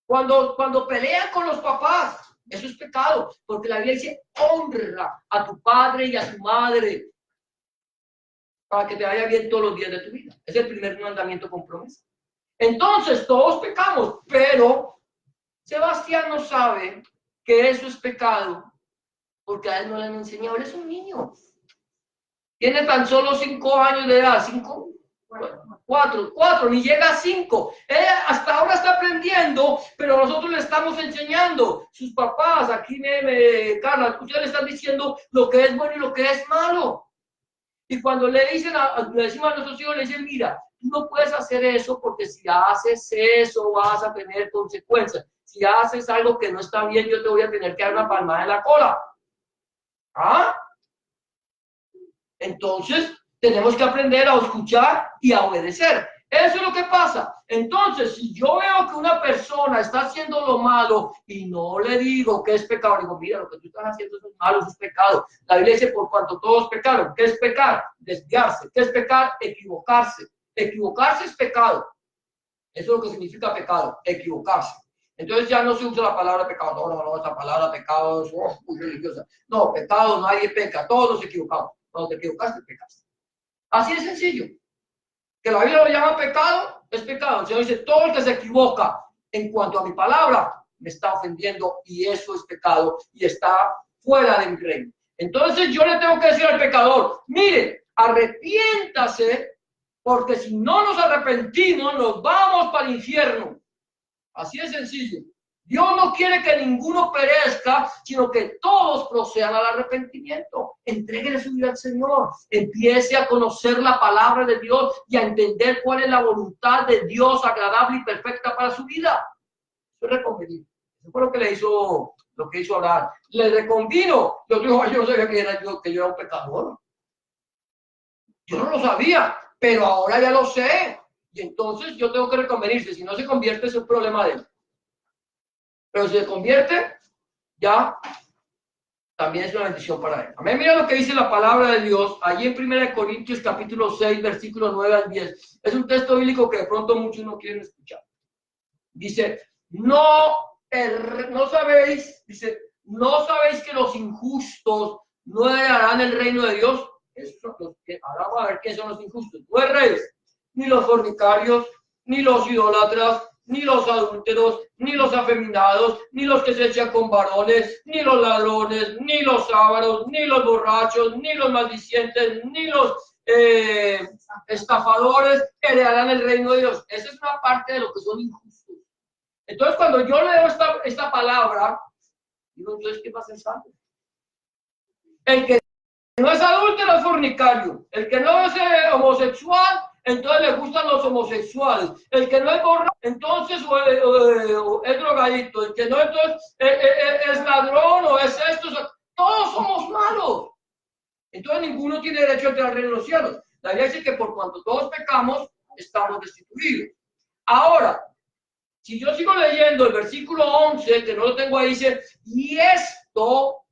A: Cuando pelean con los papás, eso es pecado, porque la Biblia dice, honra a tu padre y a tu madre para que te vaya bien todos los días de tu vida. Es el primer mandamiento con promesa. Entonces, todos pecamos, pero Sebastián no sabe que eso es pecado porque a él no le han enseñado, él es un niño. Tiene tan solo 5 años de edad, 5, 4, ni llega a 5. Hasta ahora está aprendiendo, pero nosotros le estamos enseñando. Sus papás, aquí Carla, ustedes le están diciendo lo que es bueno y lo que es malo. Y cuando le decimos a nuestros hijos, le dicen, mira, tú no puedes hacer eso porque si haces eso vas a tener consecuencias. Si haces algo que no está bien, yo te voy a tener que dar una palmada en la cola. ¿Ah? Entonces, tenemos que aprender a escuchar y a obedecer. Eso es lo que pasa. Entonces, si yo veo que una persona está haciendo lo malo y no le digo que es pecado, digo, mira, lo que tú estás haciendo es malo, es pecado. La Biblia dice, por cuanto todos pecaron. ¿Qué es pecar? Desviarse. ¿Qué es pecar? Equivocarse. Equivocarse es pecado. Eso es lo que significa pecado, equivocarse. Entonces ya no se usa la palabra pecado. No, esa palabra pecado es muy religiosa. No, pecado, nadie peca, todos nos equivocamos. Cuando te equivocaste, pecaste. Así de sencillo. Que la Biblia lo llama pecado, es pecado. El Señor dice, todo el que se equivoca en cuanto a mi palabra, me está ofendiendo y eso es pecado y está fuera de mi reino. Entonces yo le tengo que decir al pecador, mire, arrepiéntase, porque si no nos arrepentimos, nos vamos para el infierno. Así de sencillo. Dios no quiere que ninguno perezca, sino que todos procedan al arrepentimiento. Entréguele su vida al Señor. Empiece a conocer la palabra de Dios y a entender cuál es la voluntad de Dios agradable y perfecta para su vida. Eso es reconvenido. Eso fue lo que hizo Abraham. Le reconvino. Dios dijo, yo no sabía que yo era un pecador. Yo no lo sabía, pero ahora ya lo sé. Y entonces yo tengo que reconvenirse. Si no se convierte, es un problema de él. Pero si se convierte, ya también es una bendición para él. Amén. Mira lo que dice la palabra de Dios allí en 1 Corintios capítulo 6, versículos 9 al 10. Es un texto bíblico que de pronto muchos no quieren escuchar. Dice, no sabéis que los injustos no heredarán el reino de Dios. Ahora vamos a ver qué son los injustos. No heredáis ni los fornicarios, ni los idólatras, ni los adúlteros, ni los afeminados, ni los que se echan con varones, ni los ladrones, ni los ávaros, ni los borrachos, ni los maldicientes, ni los estafadores heredarán el reino de Dios. Esa es una parte de lo que son injustos. Entonces, cuando yo leo esta palabra, digo, entonces, ¿qué pasa en santo? El que no es adúltero es fornicario. El que no es homosexual, entonces le gustan los homosexuales. El que no es borracho, entonces es drogadicto. El que no, entonces es ladrón o es esto. Todos somos malos. Entonces ninguno tiene derecho a entrar al reino de los cielos. La Biblia dice que por cuanto todos pecamos, estamos destituidos. Ahora, si yo sigo leyendo el versículo 11, que no lo tengo ahí, dice, y esto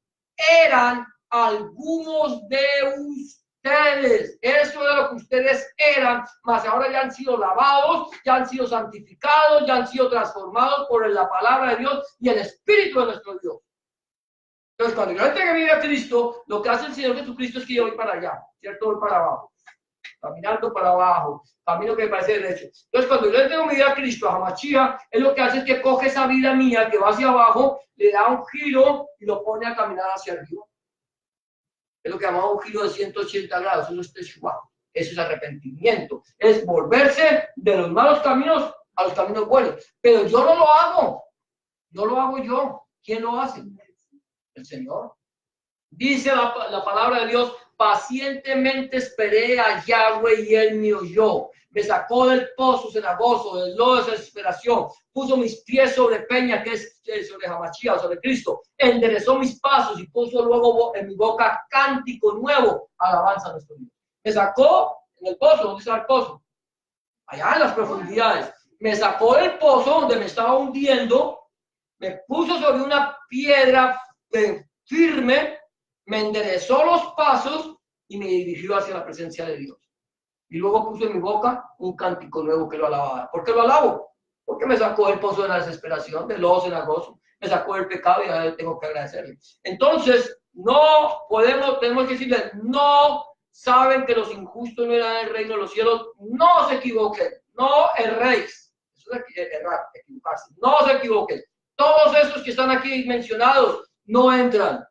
A: eran algunos de ustedes. Eso es lo que ustedes eran, mas ahora ya han sido lavados, ya han sido santificados, ya han sido transformados por la palabra de Dios y el Espíritu de nuestro Dios. Entonces, cuando yo entregué mi vida a Cristo, lo que hace el Señor Jesucristo es que yo voy para allá, ¿cierto? Voy para abajo, caminando para abajo, camino que me parece derecho. Entonces, cuando yo entrego mi vida a Cristo, a Hamashia, él lo que hace es que coge esa vida mía que va hacia abajo, le da un giro y lo pone a caminar hacia arriba. Es lo que llamamos un giro de 180 grados, eso es Teshuvah, eso es arrepentimiento, es volverse de los malos caminos a los caminos buenos. Pero yo no lo hago, no lo hago yo. ¿Quién lo hace? El Señor. Dice la palabra de Dios, pacientemente esperé a Yahweh y él me oyó. Me sacó del pozo cenagoso, del lodo de desesperación. Puso mis pies sobre peña, que es sobre Hamashia, sobre Cristo. Enderezó mis pasos y puso luego en mi boca cántico nuevo, alabanza a nuestro Dios. Me sacó en el pozo, ¿dónde está el pozo? Allá en las profundidades. Me sacó del pozo donde me estaba hundiendo, me puso sobre una piedra firme, me enderezó los pasos y me dirigió hacia la presencia de Dios. Y luego puso en mi boca un cántico nuevo que lo alababa. ¿Por qué lo alabo? Porque me sacó del pozo de la desesperación, del lodo cenagoso, me sacó del pecado y ahora tengo que agradecerle. Entonces, tenemos que decirle, no saben que los injustos no eran el reino de los cielos, no se equivoquen, no erréis. Eso es errar, equivocarse, no se equivoquen. Todos esos que están aquí mencionados no entran.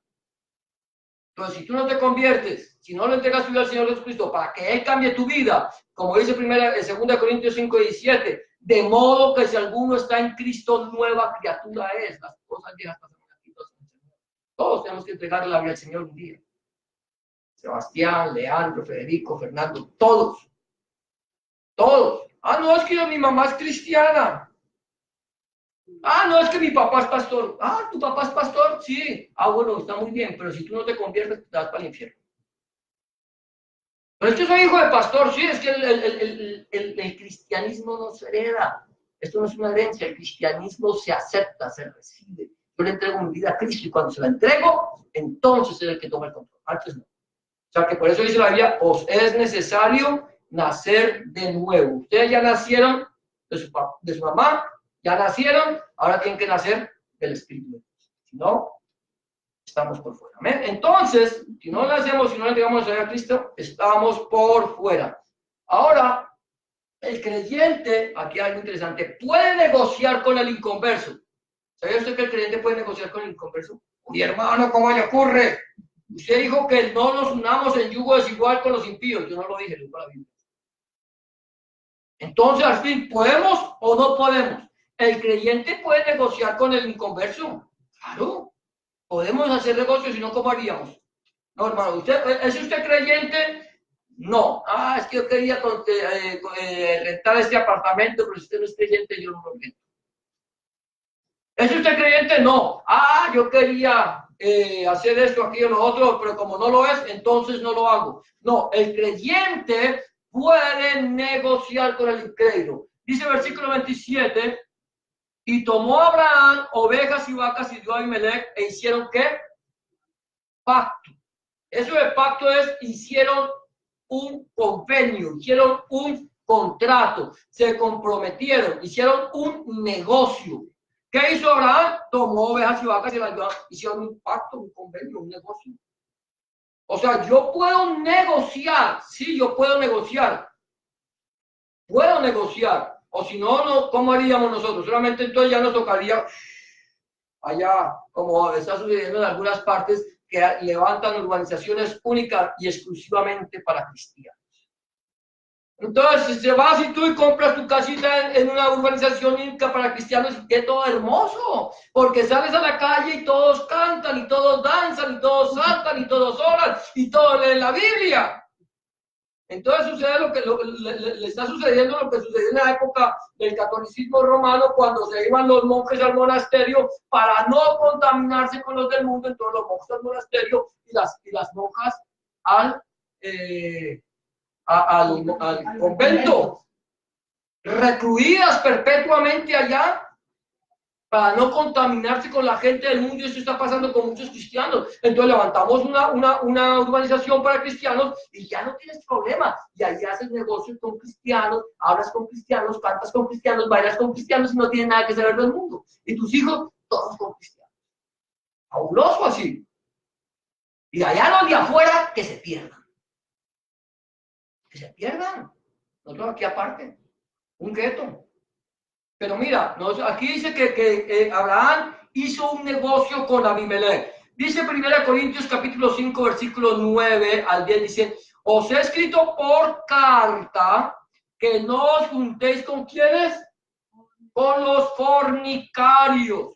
A: Pero si tú no te conviertes, si no le entregas tu vida al Señor Jesucristo para que Él cambie tu vida, como dice 2 Corintios 5:17, de modo que si alguno está en Cristo, nueva criatura es. Las cosas viejas pasaron aquí. Todos tenemos que entregarle la vida al Señor un día. Sebastián, Leandro, Federico, Fernando, todos. Todos. Ah, no, es que mi mamá es cristiana. Ah, no, es que mi papá es pastor. Ah, ¿tu papá es pastor? Sí. Ah, bueno, está muy bien, pero si tú no te conviertes, te vas para el infierno. Pero es que soy hijo de pastor, sí, es que el cristianismo no se hereda. Esto no es una herencia, el cristianismo se acepta, se recibe. Yo le entrego mi vida a Cristo y cuando se la entrego, entonces es el que toma el control. Antes no. O sea que por eso dice la Biblia, os es necesario nacer de nuevo. Ustedes ya nacieron de su mamá, ya nacieron, ahora tienen que nacer del Espíritu de Dios. Si no, estamos por fuera. ¿Amén? Entonces, si no nacemos, si no le entregamos a Cristo, estamos por fuera. Ahora, el creyente, aquí hay algo interesante, puede negociar con el inconverso. ¿Sabía usted que el creyente puede negociar con el inconverso? Mi hermano, ¿cómo le ocurre? Usted dijo que no nos unamos en yugo desigual con los impíos. Yo no lo dije, lo dijo la Biblia. Entonces, al fin, ¿podemos o no podemos? ¿El creyente puede negociar con el inconverso? Claro. ¿Podemos hacer negocios y no cómo haríamos? No, hermano, ¿es usted creyente? No. Ah, es que yo quería rentar este apartamento, pero si usted no es creyente, yo no lo rento. ¿Es usted creyente? No. Ah, yo quería hacer esto, aquello, lo otro, pero como no lo es, entonces no lo hago. No, el creyente puede negociar con el incrédulo. Dice el versículo 27, y tomó Abraham ovejas y vacas y dio a Abimelech e hicieron ¿qué? Pacto. Eso de pacto es, hicieron un convenio, hicieron un contrato, se comprometieron, hicieron un negocio. ¿Qué hizo Abraham? Tomó ovejas y vacas y las dio, hicieron un pacto, un convenio, un negocio. O sea, yo puedo negociar, sí, yo puedo negociar. Puedo negociar. O si no, no, ¿cómo haríamos nosotros? Solamente entonces ya nos tocaría allá, como está sucediendo en algunas partes, que levantan urbanizaciones únicas y exclusivamente para cristianos. Entonces, si vas y tú y compras tu casita en una urbanización única para cristianos, y que todo hermoso, porque sales a la calle y todos cantan, y todos danzan, y todos saltan, y todos oran, y todos leen la Biblia. Entonces sucede lo que le está sucediendo lo que sucedió en la época del catolicismo romano, cuando se iban los monjes al monasterio para no contaminarse con los del mundo. Entonces los monjes al monasterio y las monjas al convento, recluidas perpetuamente allá para no contaminarse con la gente del mundo. Y eso está pasando con muchos cristianos. Entonces levantamos una urbanización para cristianos y ya no tienes problema. Y ahí haces negocios con cristianos, hablas con cristianos, cantas con cristianos, bailas con cristianos y no tienes nada que saber del mundo. Y tus hijos, todos con cristianos. Fabuloso así. Y allá los de afuera, que se pierdan. Que se pierdan. Nosotros aquí aparte. Un gueto. Pero mira, aquí dice que Abraham hizo un negocio con Abimelech. Dice 1 Corintios capítulo 5, versículo 9 al 10, dice, os he escrito por carta que no os juntéis con ¿quiénes? Con los fornicarios.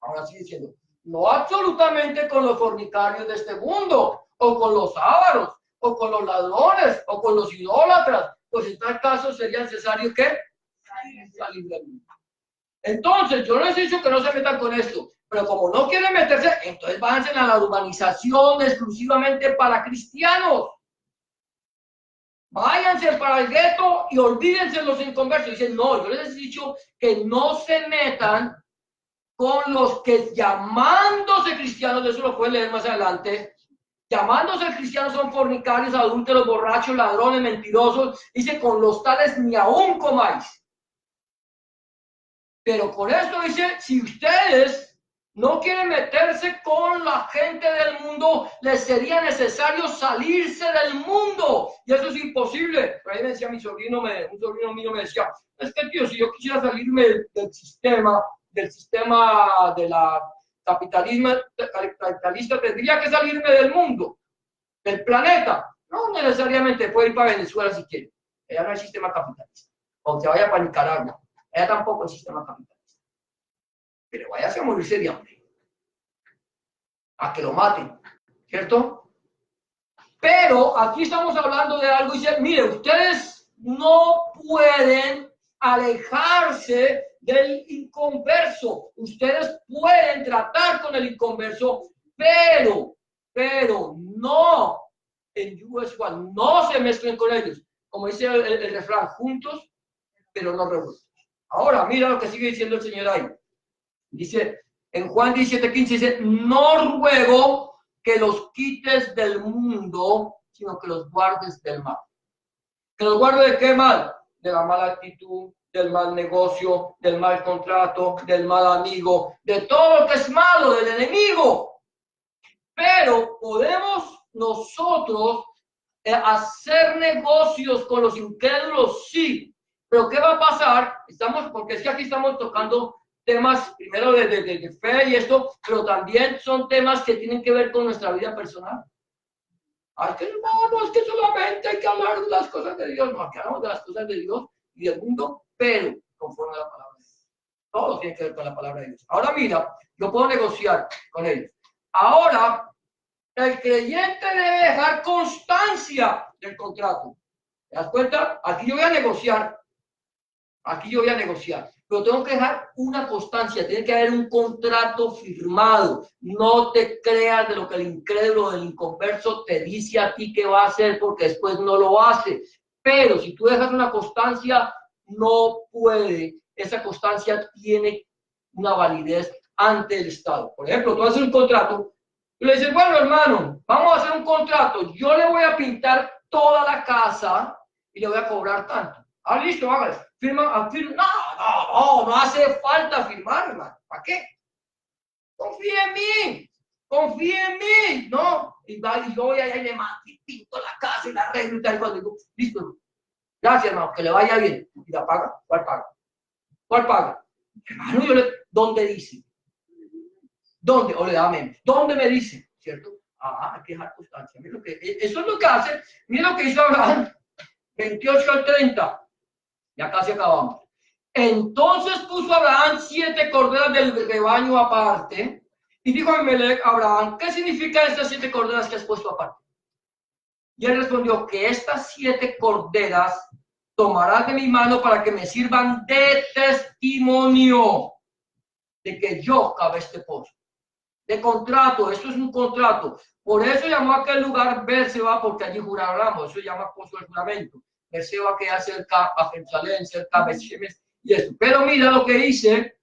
A: Ahora sí diciendo, no absolutamente con los fornicarios de este mundo, o con los ávaros, o con los ladrones, o con los idólatras, pues en tal caso sería necesario que salir del mundo. Entonces, yo no les he dicho que no se metan con esto, pero como no quieren meterse, entonces váyanse a la urbanización exclusivamente para cristianos. Váyanse para el gueto y olvídense los inconversos. Dicen, no, yo les he dicho que no se metan con los que llamándose cristianos, de eso lo pueden leer más adelante, llamándose cristianos son fornicarios, adúlteros, borrachos, ladrones, mentirosos. Dice, con los tales ni aún comáis. Pero con esto dice, si ustedes no quieren meterse con la gente del mundo, les sería necesario salirse del mundo. Y eso es imposible. Por ahí me decía un sobrino mío me decía, es que tío, si yo quisiera salirme del sistema de la capitalista tendría que salirme del mundo, del planeta. No necesariamente puede ir para Venezuela si quiere. Allá no hay sistema capitalista. O que vaya para Nicaragua. Allá tampoco hay sistema capitalista. Pero vaya a morirse de hambre. A que lo maten. ¿Cierto? Pero aquí estamos hablando de algo y dice, mire, ustedes no pueden alejarse del inconverso. Ustedes pueden tratar con el inconverso, pero no en USY, no se mezclen con ellos. Como dice el refrán, juntos, pero no revueltos. Ahora, mira lo que sigue diciendo el Señor ahí. Dice, en Juan 17:15 dice, no ruego que los quites del mundo, sino que los guardes del mal. ¿Que los guarde de qué mal? De la mala actitud, del mal negocio, del mal contrato, del mal amigo, de todo lo que es malo, del enemigo. Pero podemos nosotros hacer negocios con los incrédulos, sí. Pero ¿qué va a pasar? Porque es que aquí estamos tocando temas primero de fe y esto, pero también son temas que tienen que ver con nuestra vida personal. Es que solamente hay que hablar de las cosas de Dios. No, aquí hablamos de las cosas de Dios y del mundo, pero conforme a la palabra de Dios. Todo tiene que ver con la palabra de Dios. Ahora mira, yo puedo negociar con ellos. Ahora, el creyente debe dejar constancia del contrato. ¿Te das cuenta? Aquí yo voy a negociar. Pero tengo que dejar una constancia, tiene que haber un contrato firmado. No te creas de lo que el incrédulo, el inconverso te dice a ti que va a hacer, porque después no lo hace. Pero si tú dejas una constancia, no puede. Esa constancia tiene una validez ante el Estado. Por ejemplo, tú haces un contrato y le dices, bueno, hermano, vamos a hacer un contrato. Yo le voy a pintar toda la casa y le voy a cobrar tanto. Ah, listo, hágale. Firma. No hace falta firmar, hermano. ¿Para qué? Confía en mí, ¿no? Y yo voy allá y le pinto la casa y la arreglo y tal. Y cuando digo, listo, gracias, hermano, que le vaya bien. ¿Y la paga? ¿Cuál paga? Hermano, ¿dónde dice? ¿Dónde? O le da mente. ¿Dónde me dice? ¿Cierto? Hay que dejar constancia. Eso es lo que hace. Mira lo que hizo Abraham. 28-30. Ya casi acabamos. Entonces puso Abraham 7 corderas del rebaño aparte y dijo a Abimelech a Abraham, ¿qué significa estas 7 corderas que has puesto aparte? Y él respondió, que estas 7 corderas tomarás de mi mano para que me sirvan de testimonio de que yo cavé este pozo. De contrato, esto es un contrato. Por eso llamó a aquel lugar Berseba, porque allí juramos, eso se llama pozo del juramento. Berseba queda cerca a Jerusalén, cerca a Beth-Shemesh y eso. Pero mira lo que dice,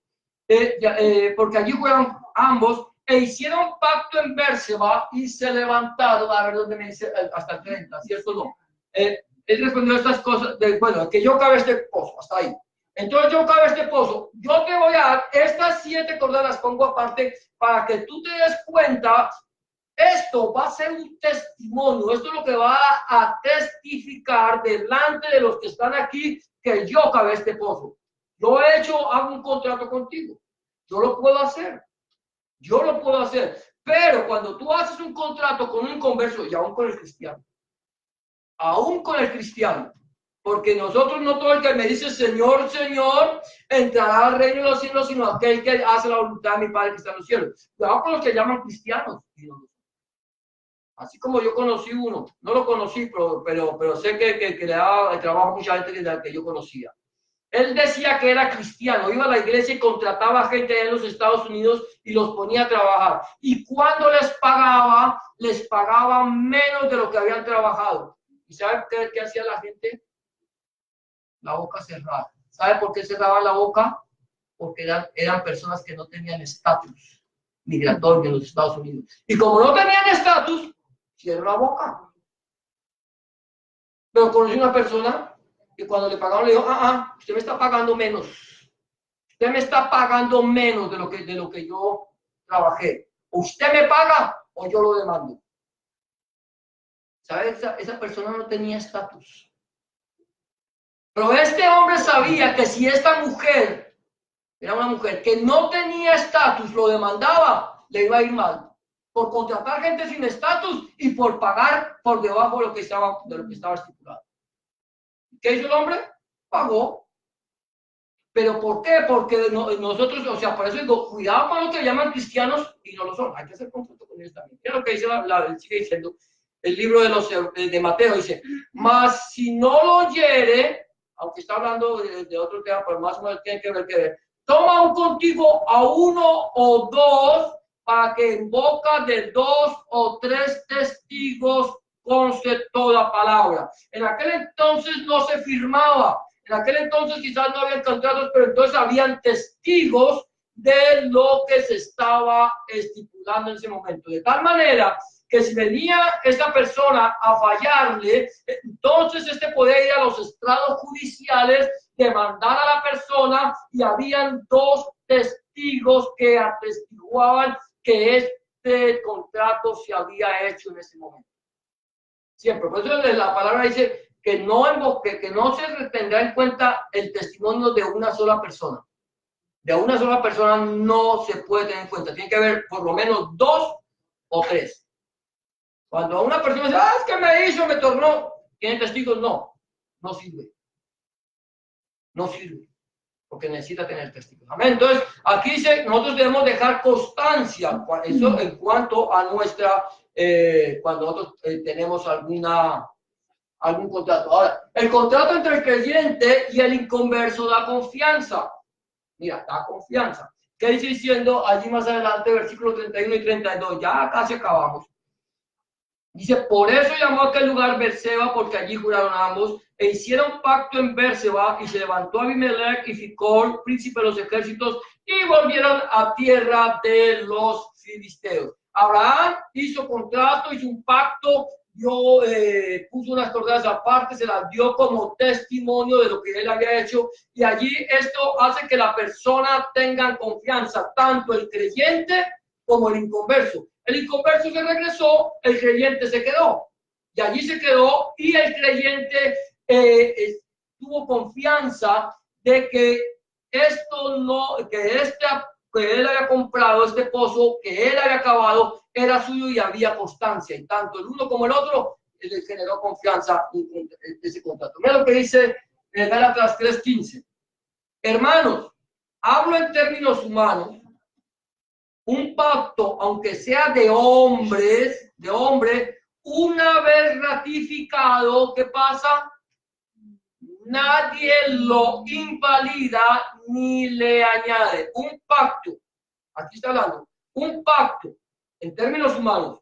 A: porque allí juraron ambos e hicieron pacto en Berseba y se levantaron, a ver dónde me dice, hasta el 30, ¿cierto o no? Él respondió estas cosas, bueno, que yo cabe este pozo, hasta ahí. Entonces yo cabe este pozo, yo te voy a dar estas 7 corderas, las pongo aparte para que tú te des cuenta. Esto va a ser un testimonio, esto es lo que va a testificar delante de los que están aquí que yo cavé este pozo. Yo hago un contrato contigo, yo lo puedo hacer, pero cuando tú haces un contrato con un inconverso y aún con el cristiano, porque nosotros no todo el que me dice Señor, Señor, entrará al reino de los cielos, sino aquel que hace la voluntad de mi Padre que está en los cielos. Cuidado con los que llaman cristianos. Así como yo conocí uno, no lo conocí, pero sé que le daba trabajo a mucha gente que yo conocía. Él decía que era cristiano, iba a la iglesia y contrataba gente en los Estados Unidos y los ponía a trabajar. Y cuando les pagaba menos de lo que habían trabajado. ¿Y saben qué hacía la gente? La boca cerrada. ¿Sabe por qué cerraban la boca? Porque eran personas que no tenían estatus migratorio en los Estados Unidos. Y como no tenían estatus, cierra la boca. Pero conocí una persona que cuando le pagaron le dijo, usted me está pagando menos. Usted me está pagando menos de lo que yo trabajé. O usted me paga o yo lo demando. ¿Sabe? Esa persona no tenía estatus. Pero este hombre sabía que si esta mujer era una mujer que no tenía estatus, lo demandaba, le iba a ir mal. Por contratar gente sin estatus y por pagar por debajo de lo que estaba estipulado. ¿Qué hizo el hombre? Pagó. ¿Pero por qué? Porque nosotros, o sea, por eso digo, cuidado con lo que llaman cristianos y no lo son. Hay que hacer conflicto con ellos también. Mira lo que dice sigue diciendo el libro de Mateo, dice, mas si no lo oyere, aunque está hablando de otro tema, pero más o menos tiene que ver, toma un contigo a uno o dos, para que en boca de 2 o 3 testigos conste toda palabra. En aquel entonces no se firmaba. En aquel entonces quizás no había contratos, pero entonces habían testigos de lo que se estaba estipulando en ese momento. De tal manera que si venía esta persona a fallarle, entonces podía ir a los estrados judiciales, demandar a la persona, y habían 2 testigos que atestiguaban que este contrato se había hecho en ese momento. Siempre. Por eso la palabra dice que no se tendrá en cuenta el testimonio de una sola persona. De una sola persona no se puede tener en cuenta. Tiene que haber por lo menos 2 o 3. Cuando una persona dice, es que me hizo, me tornó, ¿tiene testigos? No sirve. No sirve. Porque necesita tener testigos. Amén. Entonces, aquí dice, nosotros debemos dejar constancia, eso en cuanto a nuestra, cuando nosotros tenemos algún contrato. Ahora, el contrato entre el creyente y el inconverso da confianza. Mira, da confianza. ¿Qué dice diciendo allí más adelante, versículos 31 y 32? Ya casi acabamos. Dice, por eso llamó a aquel lugar Berseba, porque allí juraron ambos, e hicieron pacto en Berseba, y se levantó Abimelech y Ficol, príncipe de los ejércitos, y volvieron a tierra de los filisteos. Abraham hizo contrato, hizo un pacto, puso unas cordeas aparte, se las dio como testimonio de lo que él había hecho, y allí esto hace que la persona tenga confianza, tanto el creyente como el inconverso. El inconverso se regresó, el creyente se quedó. Y allí se quedó, y el creyente tuvo confianza de que que él había comprado, este pozo, que él había acabado, era suyo y había constancia. Y tanto el uno como el otro le generó confianza en ese contrato. Mira lo que dice en Gálatas 3:15. Hermanos, hablo en términos humanos. Un pacto, aunque sea de hombre, una vez ratificado, ¿qué pasa? Nadie lo invalida ni le añade. Un pacto, aquí está hablando, un pacto, en términos humanos,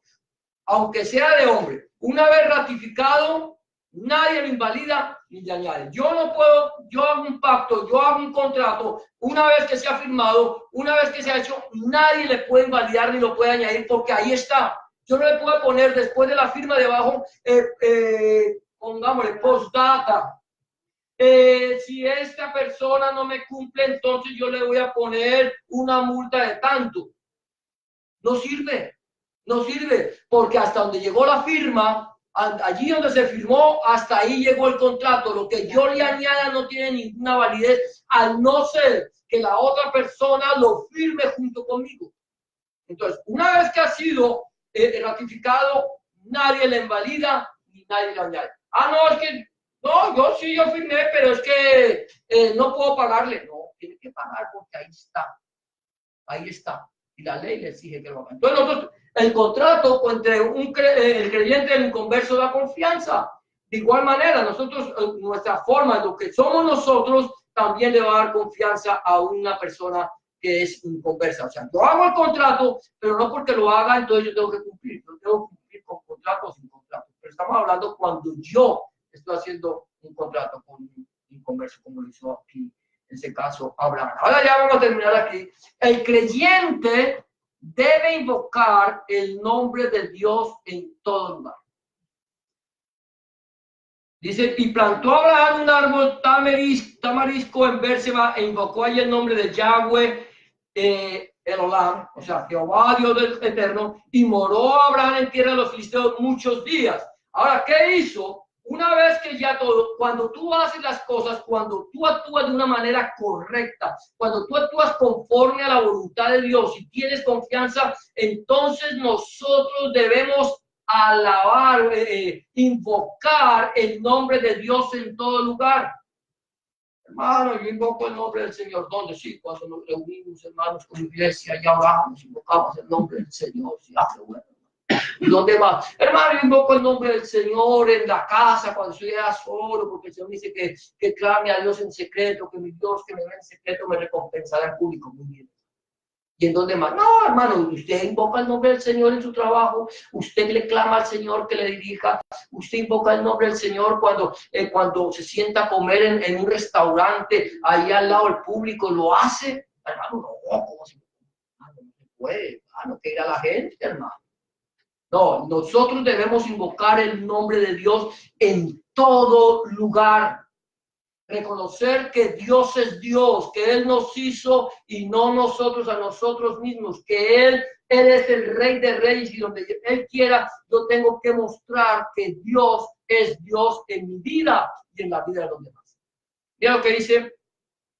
A: aunque sea de hombre, una vez ratificado, nadie lo invalida ni le añade. Yo hago un pacto, yo hago un contrato, una vez que se ha firmado, una vez que se ha hecho, nadie le puede invalidar ni lo puede añadir, porque ahí está. Yo no le puedo poner después de la firma debajo, pongámosle postdata. Si esta persona no me cumple, entonces yo le voy a poner una multa de tanto. No sirve, porque hasta donde llegó la firma, allí donde se firmó, hasta ahí llegó el contrato. Lo que yo le añada no tiene ninguna validez, al no ser que la otra persona lo firme junto conmigo. Entonces, una vez que ha sido ratificado, nadie le invalida ni nadie le añade. No, es que yo firmé, pero es que no puedo pagarle. No, tiene que pagar porque ahí está. Y la ley le exige que lo haga. Entonces, nosotros, el contrato entre el creyente y el inconverso da confianza. De igual manera, nosotros, nuestra forma, lo que somos nosotros, también le va a dar confianza a una persona que es inconversa. O sea, yo hago el contrato, pero no porque lo haga, entonces yo tengo que cumplir. Yo tengo que cumplir con contrato o sin contrato. Pero estamos hablando cuando yo estoy haciendo un contrato con un inconverso, como lo hizo aquí, en ese caso, Abraham. Ahora ya vamos a terminar aquí. El creyente debe invocar el nombre de Dios en todo lugar. Dice, y plantó Abraham un árbol tamarisco en Berseba e invocó allí el nombre de Yahweh Elolam, o sea, Jehová Dios del Eterno, y moró Abraham en tierra de los filisteos muchos días. Ahora, ¿qué hizo? Una vez que ya todo, cuando tú haces las cosas, cuando tú actúas de una manera correcta, cuando tú actúas conforme a la voluntad de Dios y tienes confianza, entonces nosotros debemos alabar, invocar el nombre de Dios en todo lugar. Hermano, yo invoco el nombre del Señor. ¿Dónde? Sí, cuando nos reunimos, hermanos, con iglesia, ya oramos, invocamos el nombre del Señor. Sí, qué bueno. ¿Y dónde más? Hermano, yo invoco el nombre del Señor en la casa, cuando estoy solo, porque el Señor dice que clame a Dios en secreto, que mi Dios que me ve en secreto me recompensará en público. Muy bien. ¿Y en dónde más? No, hermano, usted invoca el nombre del Señor en su trabajo, usted le clama al Señor que le dirija, usted invoca el nombre del Señor cuando se sienta a comer en un restaurante, ahí al lado del público, lo hace. Hermano, no, ¿cómo se puede? Hermano, que ir a la gente, hermano. No, nosotros debemos invocar el nombre de Dios en todo lugar. Reconocer que Dios es Dios, que Él nos hizo y no nosotros a nosotros mismos, que Él es el Rey de Reyes y donde Él quiera, yo tengo que mostrar que Dios es Dios en mi vida y en la vida de los demás. Mira lo que dice,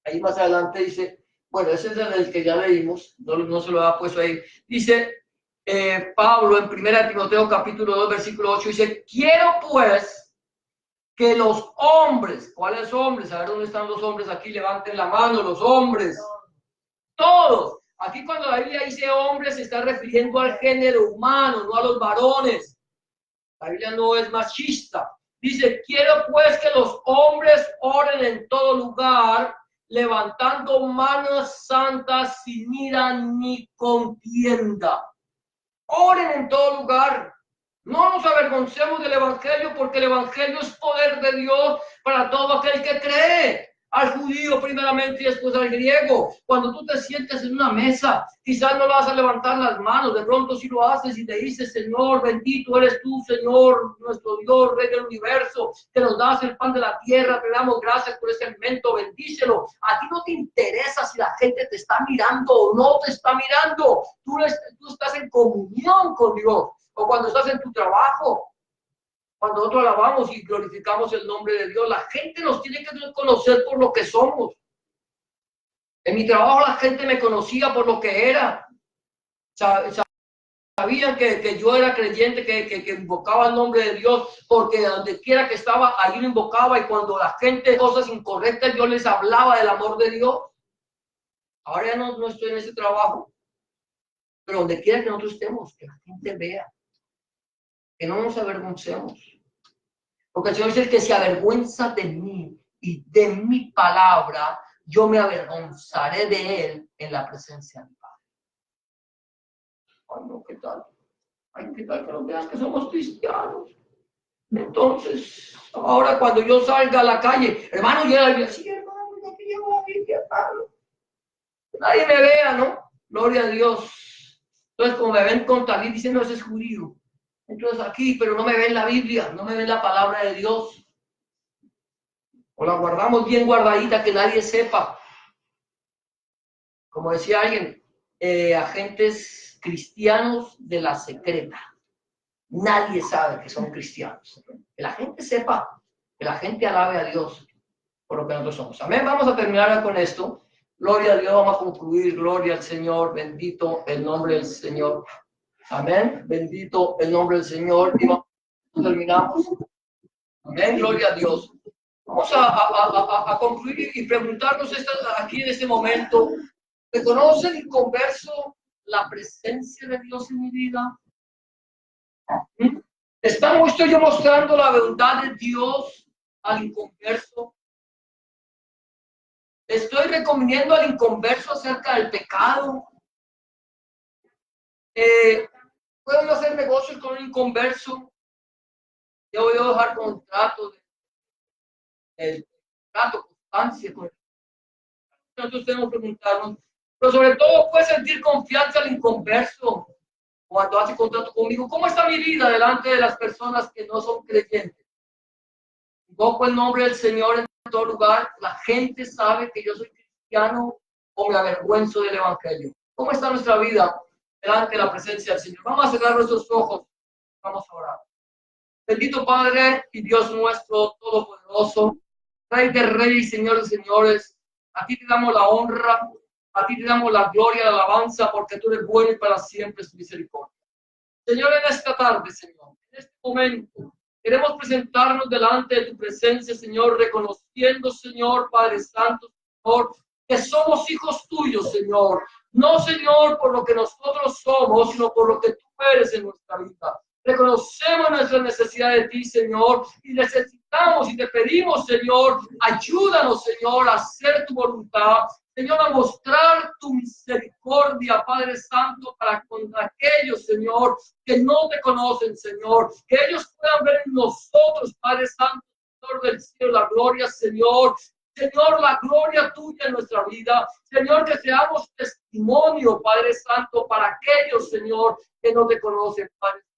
A: ahí más adelante dice, bueno, ese es el que ya leímos, no se lo ha puesto ahí, dice Pablo en 1 Timoteo capítulo 2 versículo 8, dice, quiero pues que los hombres, ¿cuáles hombres? A ver dónde están los hombres aquí, levanten la mano, los hombres, todos. Aquí cuando la Biblia dice hombres se está refiriendo al género humano, no a los varones. La Biblia no es machista. Dice, quiero pues que los hombres oren en todo lugar, levantando manos santas sin ira ni contienda. Oren en todo lugar. No nos avergoncemos del Evangelio, porque el Evangelio es poder de Dios para todo aquel que cree. Al judío primeramente y después al griego. Cuando tú te sientes en una mesa, quizás no vas a levantar las manos, de pronto si lo haces y te dices, Señor, bendito eres tú, Señor, nuestro Dios, Rey del universo, que nos das el pan de la tierra, te damos gracias por este alimento, bendícelo. A ti no te interesa si la gente te está mirando o no te está mirando. Tú estás en comunión con Dios. O cuando estás en tu trabajo, cuando nosotros alabamos y glorificamos el nombre de Dios, la gente nos tiene que conocer por lo que somos. En mi trabajo la gente me conocía por lo que era. Sabían que yo era creyente, que invocaba el nombre de Dios, porque donde quiera que estaba, allí lo invocaba, y cuando la gente cosas incorrectas, yo les hablaba del amor de Dios. Ahora ya no estoy en ese trabajo, pero donde quiera que nosotros estemos, que la gente vea, que no nos avergoncemos. Porque el Señor dice que se avergüenza de mí y de mi palabra, yo me avergonzaré de él en la presencia de mi Padre. Ay, no, ¿qué tal? Ay, ¿qué tal que nos vean que somos cristianos? Entonces, ahora cuando yo salga a la calle, hermano, yo le digo, sí, hermano, yo que llevo la Biblia, hermano. Nadie me vea, ¿no? Gloria a Dios. Entonces, como me ven con talí diciendo, ese es judío. Entonces aquí, pero no me ven la Biblia, no me ven la palabra de Dios. O la guardamos bien guardadita, que nadie sepa. Como decía alguien, agentes cristianos de la secreta. Nadie sabe que son cristianos. Que la gente sepa, que la gente alabe a Dios por lo que nosotros somos. Amén. Vamos a terminar con esto. Gloria a Dios, vamos a concluir. Gloria al Señor, bendito el nombre del Señor. Amén. Bendito el nombre del Señor. Y vamos, terminamos. Amén. Gloria a Dios. Vamos a concluir y preguntarnos aquí en este momento. ¿Reconoce el inconverso la presencia de Dios en mi vida? ¿Estamos yo mostrando la bondad de Dios al inconverso? ¿Estoy recomendando al inconverso acerca del pecado? ¿Puedo yo hacer negocios con un inconverso? Yo voy a dejar contrato, el trato, constancia con el. Nosotros tenemos que preguntarnos, pero sobre todo puede sentir confianza al inconverso cuando hace contrato conmigo. ¿Cómo está mi vida delante de las personas que no son creyentes? Invoco el nombre del Señor en todo lugar. La gente sabe que yo soy cristiano o me avergüenzo del Evangelio. ¿Cómo está nuestra vida delante de la presencia del Señor? Vamos a cerrar nuestros ojos. Vamos a orar. Bendito Padre y Dios nuestro todopoderoso, Rey de reyes, Señor de señores, a ti te damos la honra, a ti te damos la gloria, la alabanza, porque tú eres bueno y para siempre es tu misericordia. Señor, en esta tarde, Señor, en este momento, queremos presentarnos delante de tu presencia, Señor, reconociendo, Señor, Padre Santo, Señor, que somos hijos tuyos, Señor. No, Señor, por lo que nosotros somos, sino por lo que tú eres en nuestra vida. Reconocemos nuestra necesidad de ti, Señor, y necesitamos y te pedimos, Señor, ayúdanos, Señor, a hacer tu voluntad. Señor, a mostrar tu misericordia, Padre Santo, para con aquellos, Señor, que no te conocen, Señor. Que ellos puedan ver en nosotros, Padre Santo, Señor del cielo, la gloria, Señor. Señor, la gloria tuya en nuestra vida. Señor, que seamos testimonio, Padre Santo, para aquellos, Señor, que no te conocen, Padre Santo.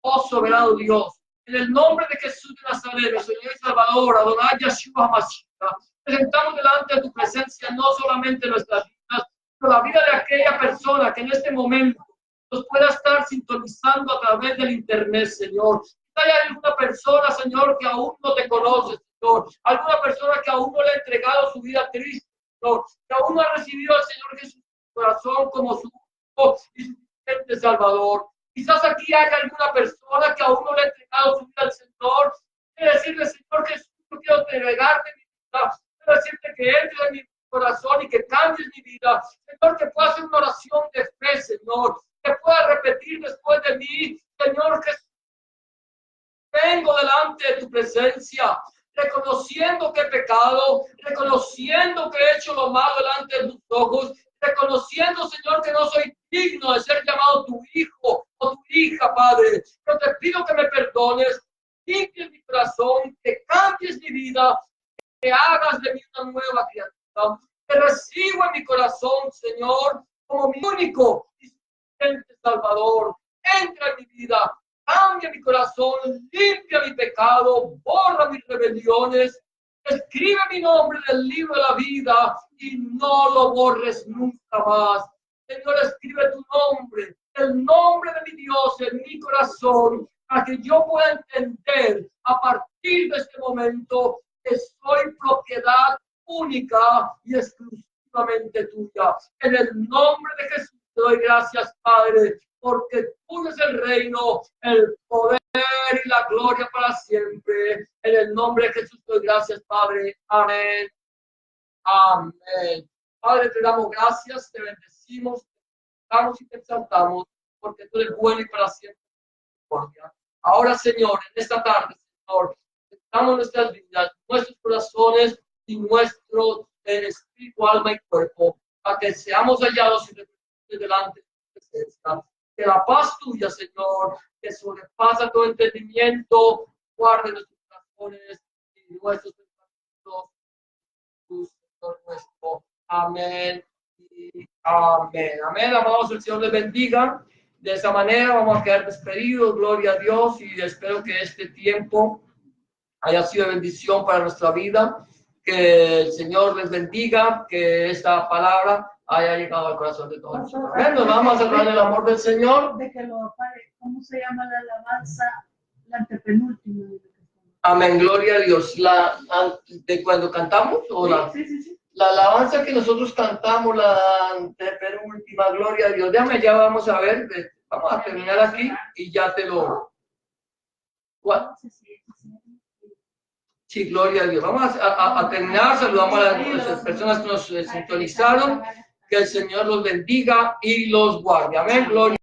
A: Oh, soberano Dios, en el nombre de Jesús de Nazaret, Señor y Salvador, Adonai Yeshua Mashiach, presentamos delante de tu presencia no solamente nuestras vidas, sino la vida de aquella persona que en este momento nos pueda estar sintonizando a través del internet, Señor. Hay alguna persona, Señor, que aún no te conoce, Señor. Alguna persona que aún no le ha entregado su vida a Cristo, Señor. Que aún no ha recibido al Señor Jesús en su corazón como su único y suficiente Salvador. Quizás aquí haya alguna persona que aún no le ha entregado su vida al Señor. Quiere decirle, Señor Jesús, yo quiero entregarte mi vida. Quiero decirte que entres en mi corazón y que cambies mi vida. Señor, que pueda hacer una oración de fe, Señor. Que pueda repetir después de mí, Señor Jesús. Vengo delante de tu presencia, reconociendo que he pecado, reconociendo que he hecho lo malo delante de tus ojos, reconociendo, Señor, que no soy digno de ser llamado tu hijo o tu hija, Padre. Pero te pido que me perdones, limpies mi corazón, que cambies mi vida, que hagas de mí una nueva criatura. Te recibo en mi corazón, Señor, como mi único y suficiente Salvador. Entra en mi vida. Cambia mi corazón, limpia mi pecado, borra mis rebeliones, escribe mi nombre en el libro de la vida y no lo borres nunca más. Señor, escribe tu nombre, el nombre de mi Dios en mi corazón, para que yo pueda entender a partir de este momento que soy propiedad única y exclusivamente tuya. En el nombre de Jesús te doy gracias, Padre, porque tú eres el reino, el poder y la gloria para siempre. En el nombre de Jesús te doy gracias, Padre. Amén. Amén. Padre, te damos gracias, te bendecimos, te damos y te exaltamos, porque tú eres bueno y para siempre. Ahora, Señor, en esta tarde, Señor, estamos nuestras vidas, nuestros corazones y nuestro espíritu, alma y cuerpo, para que seamos hallados y delante de tu presencia. Que la paz tuya, Señor, que sobrepasa todo entendimiento, guarde nuestros corazones y nuestros pensamientos. Señor nuestro. Amén y amén. Amén. Amados, el Señor les bendiga. De esa manera vamos a quedar despedidos. Gloria a Dios, y espero que este tiempo haya sido de bendición para nuestra vida. Que el Señor les bendiga, que esta palabra haya llegado al corazón de todos. Amén. Nos vamos a cerrar el amor del Señor.
B: ¿Cómo se llama la alabanza? La antepenúltima.
A: Amén, gloria a Dios. ¿De cuando cantamos? ¿O
B: Sí.
A: La alabanza que nosotros cantamos, la antepenúltima, gloria a Dios. Déjame, ya vamos a ver. Vamos a terminar aquí y ya te lo... ¿Cuál? Sí, gloria a Dios. Vamos a terminar. Saludamos a las personas que nos sintonizaron. Que el Señor los bendiga y los guarde. Amén, gloria.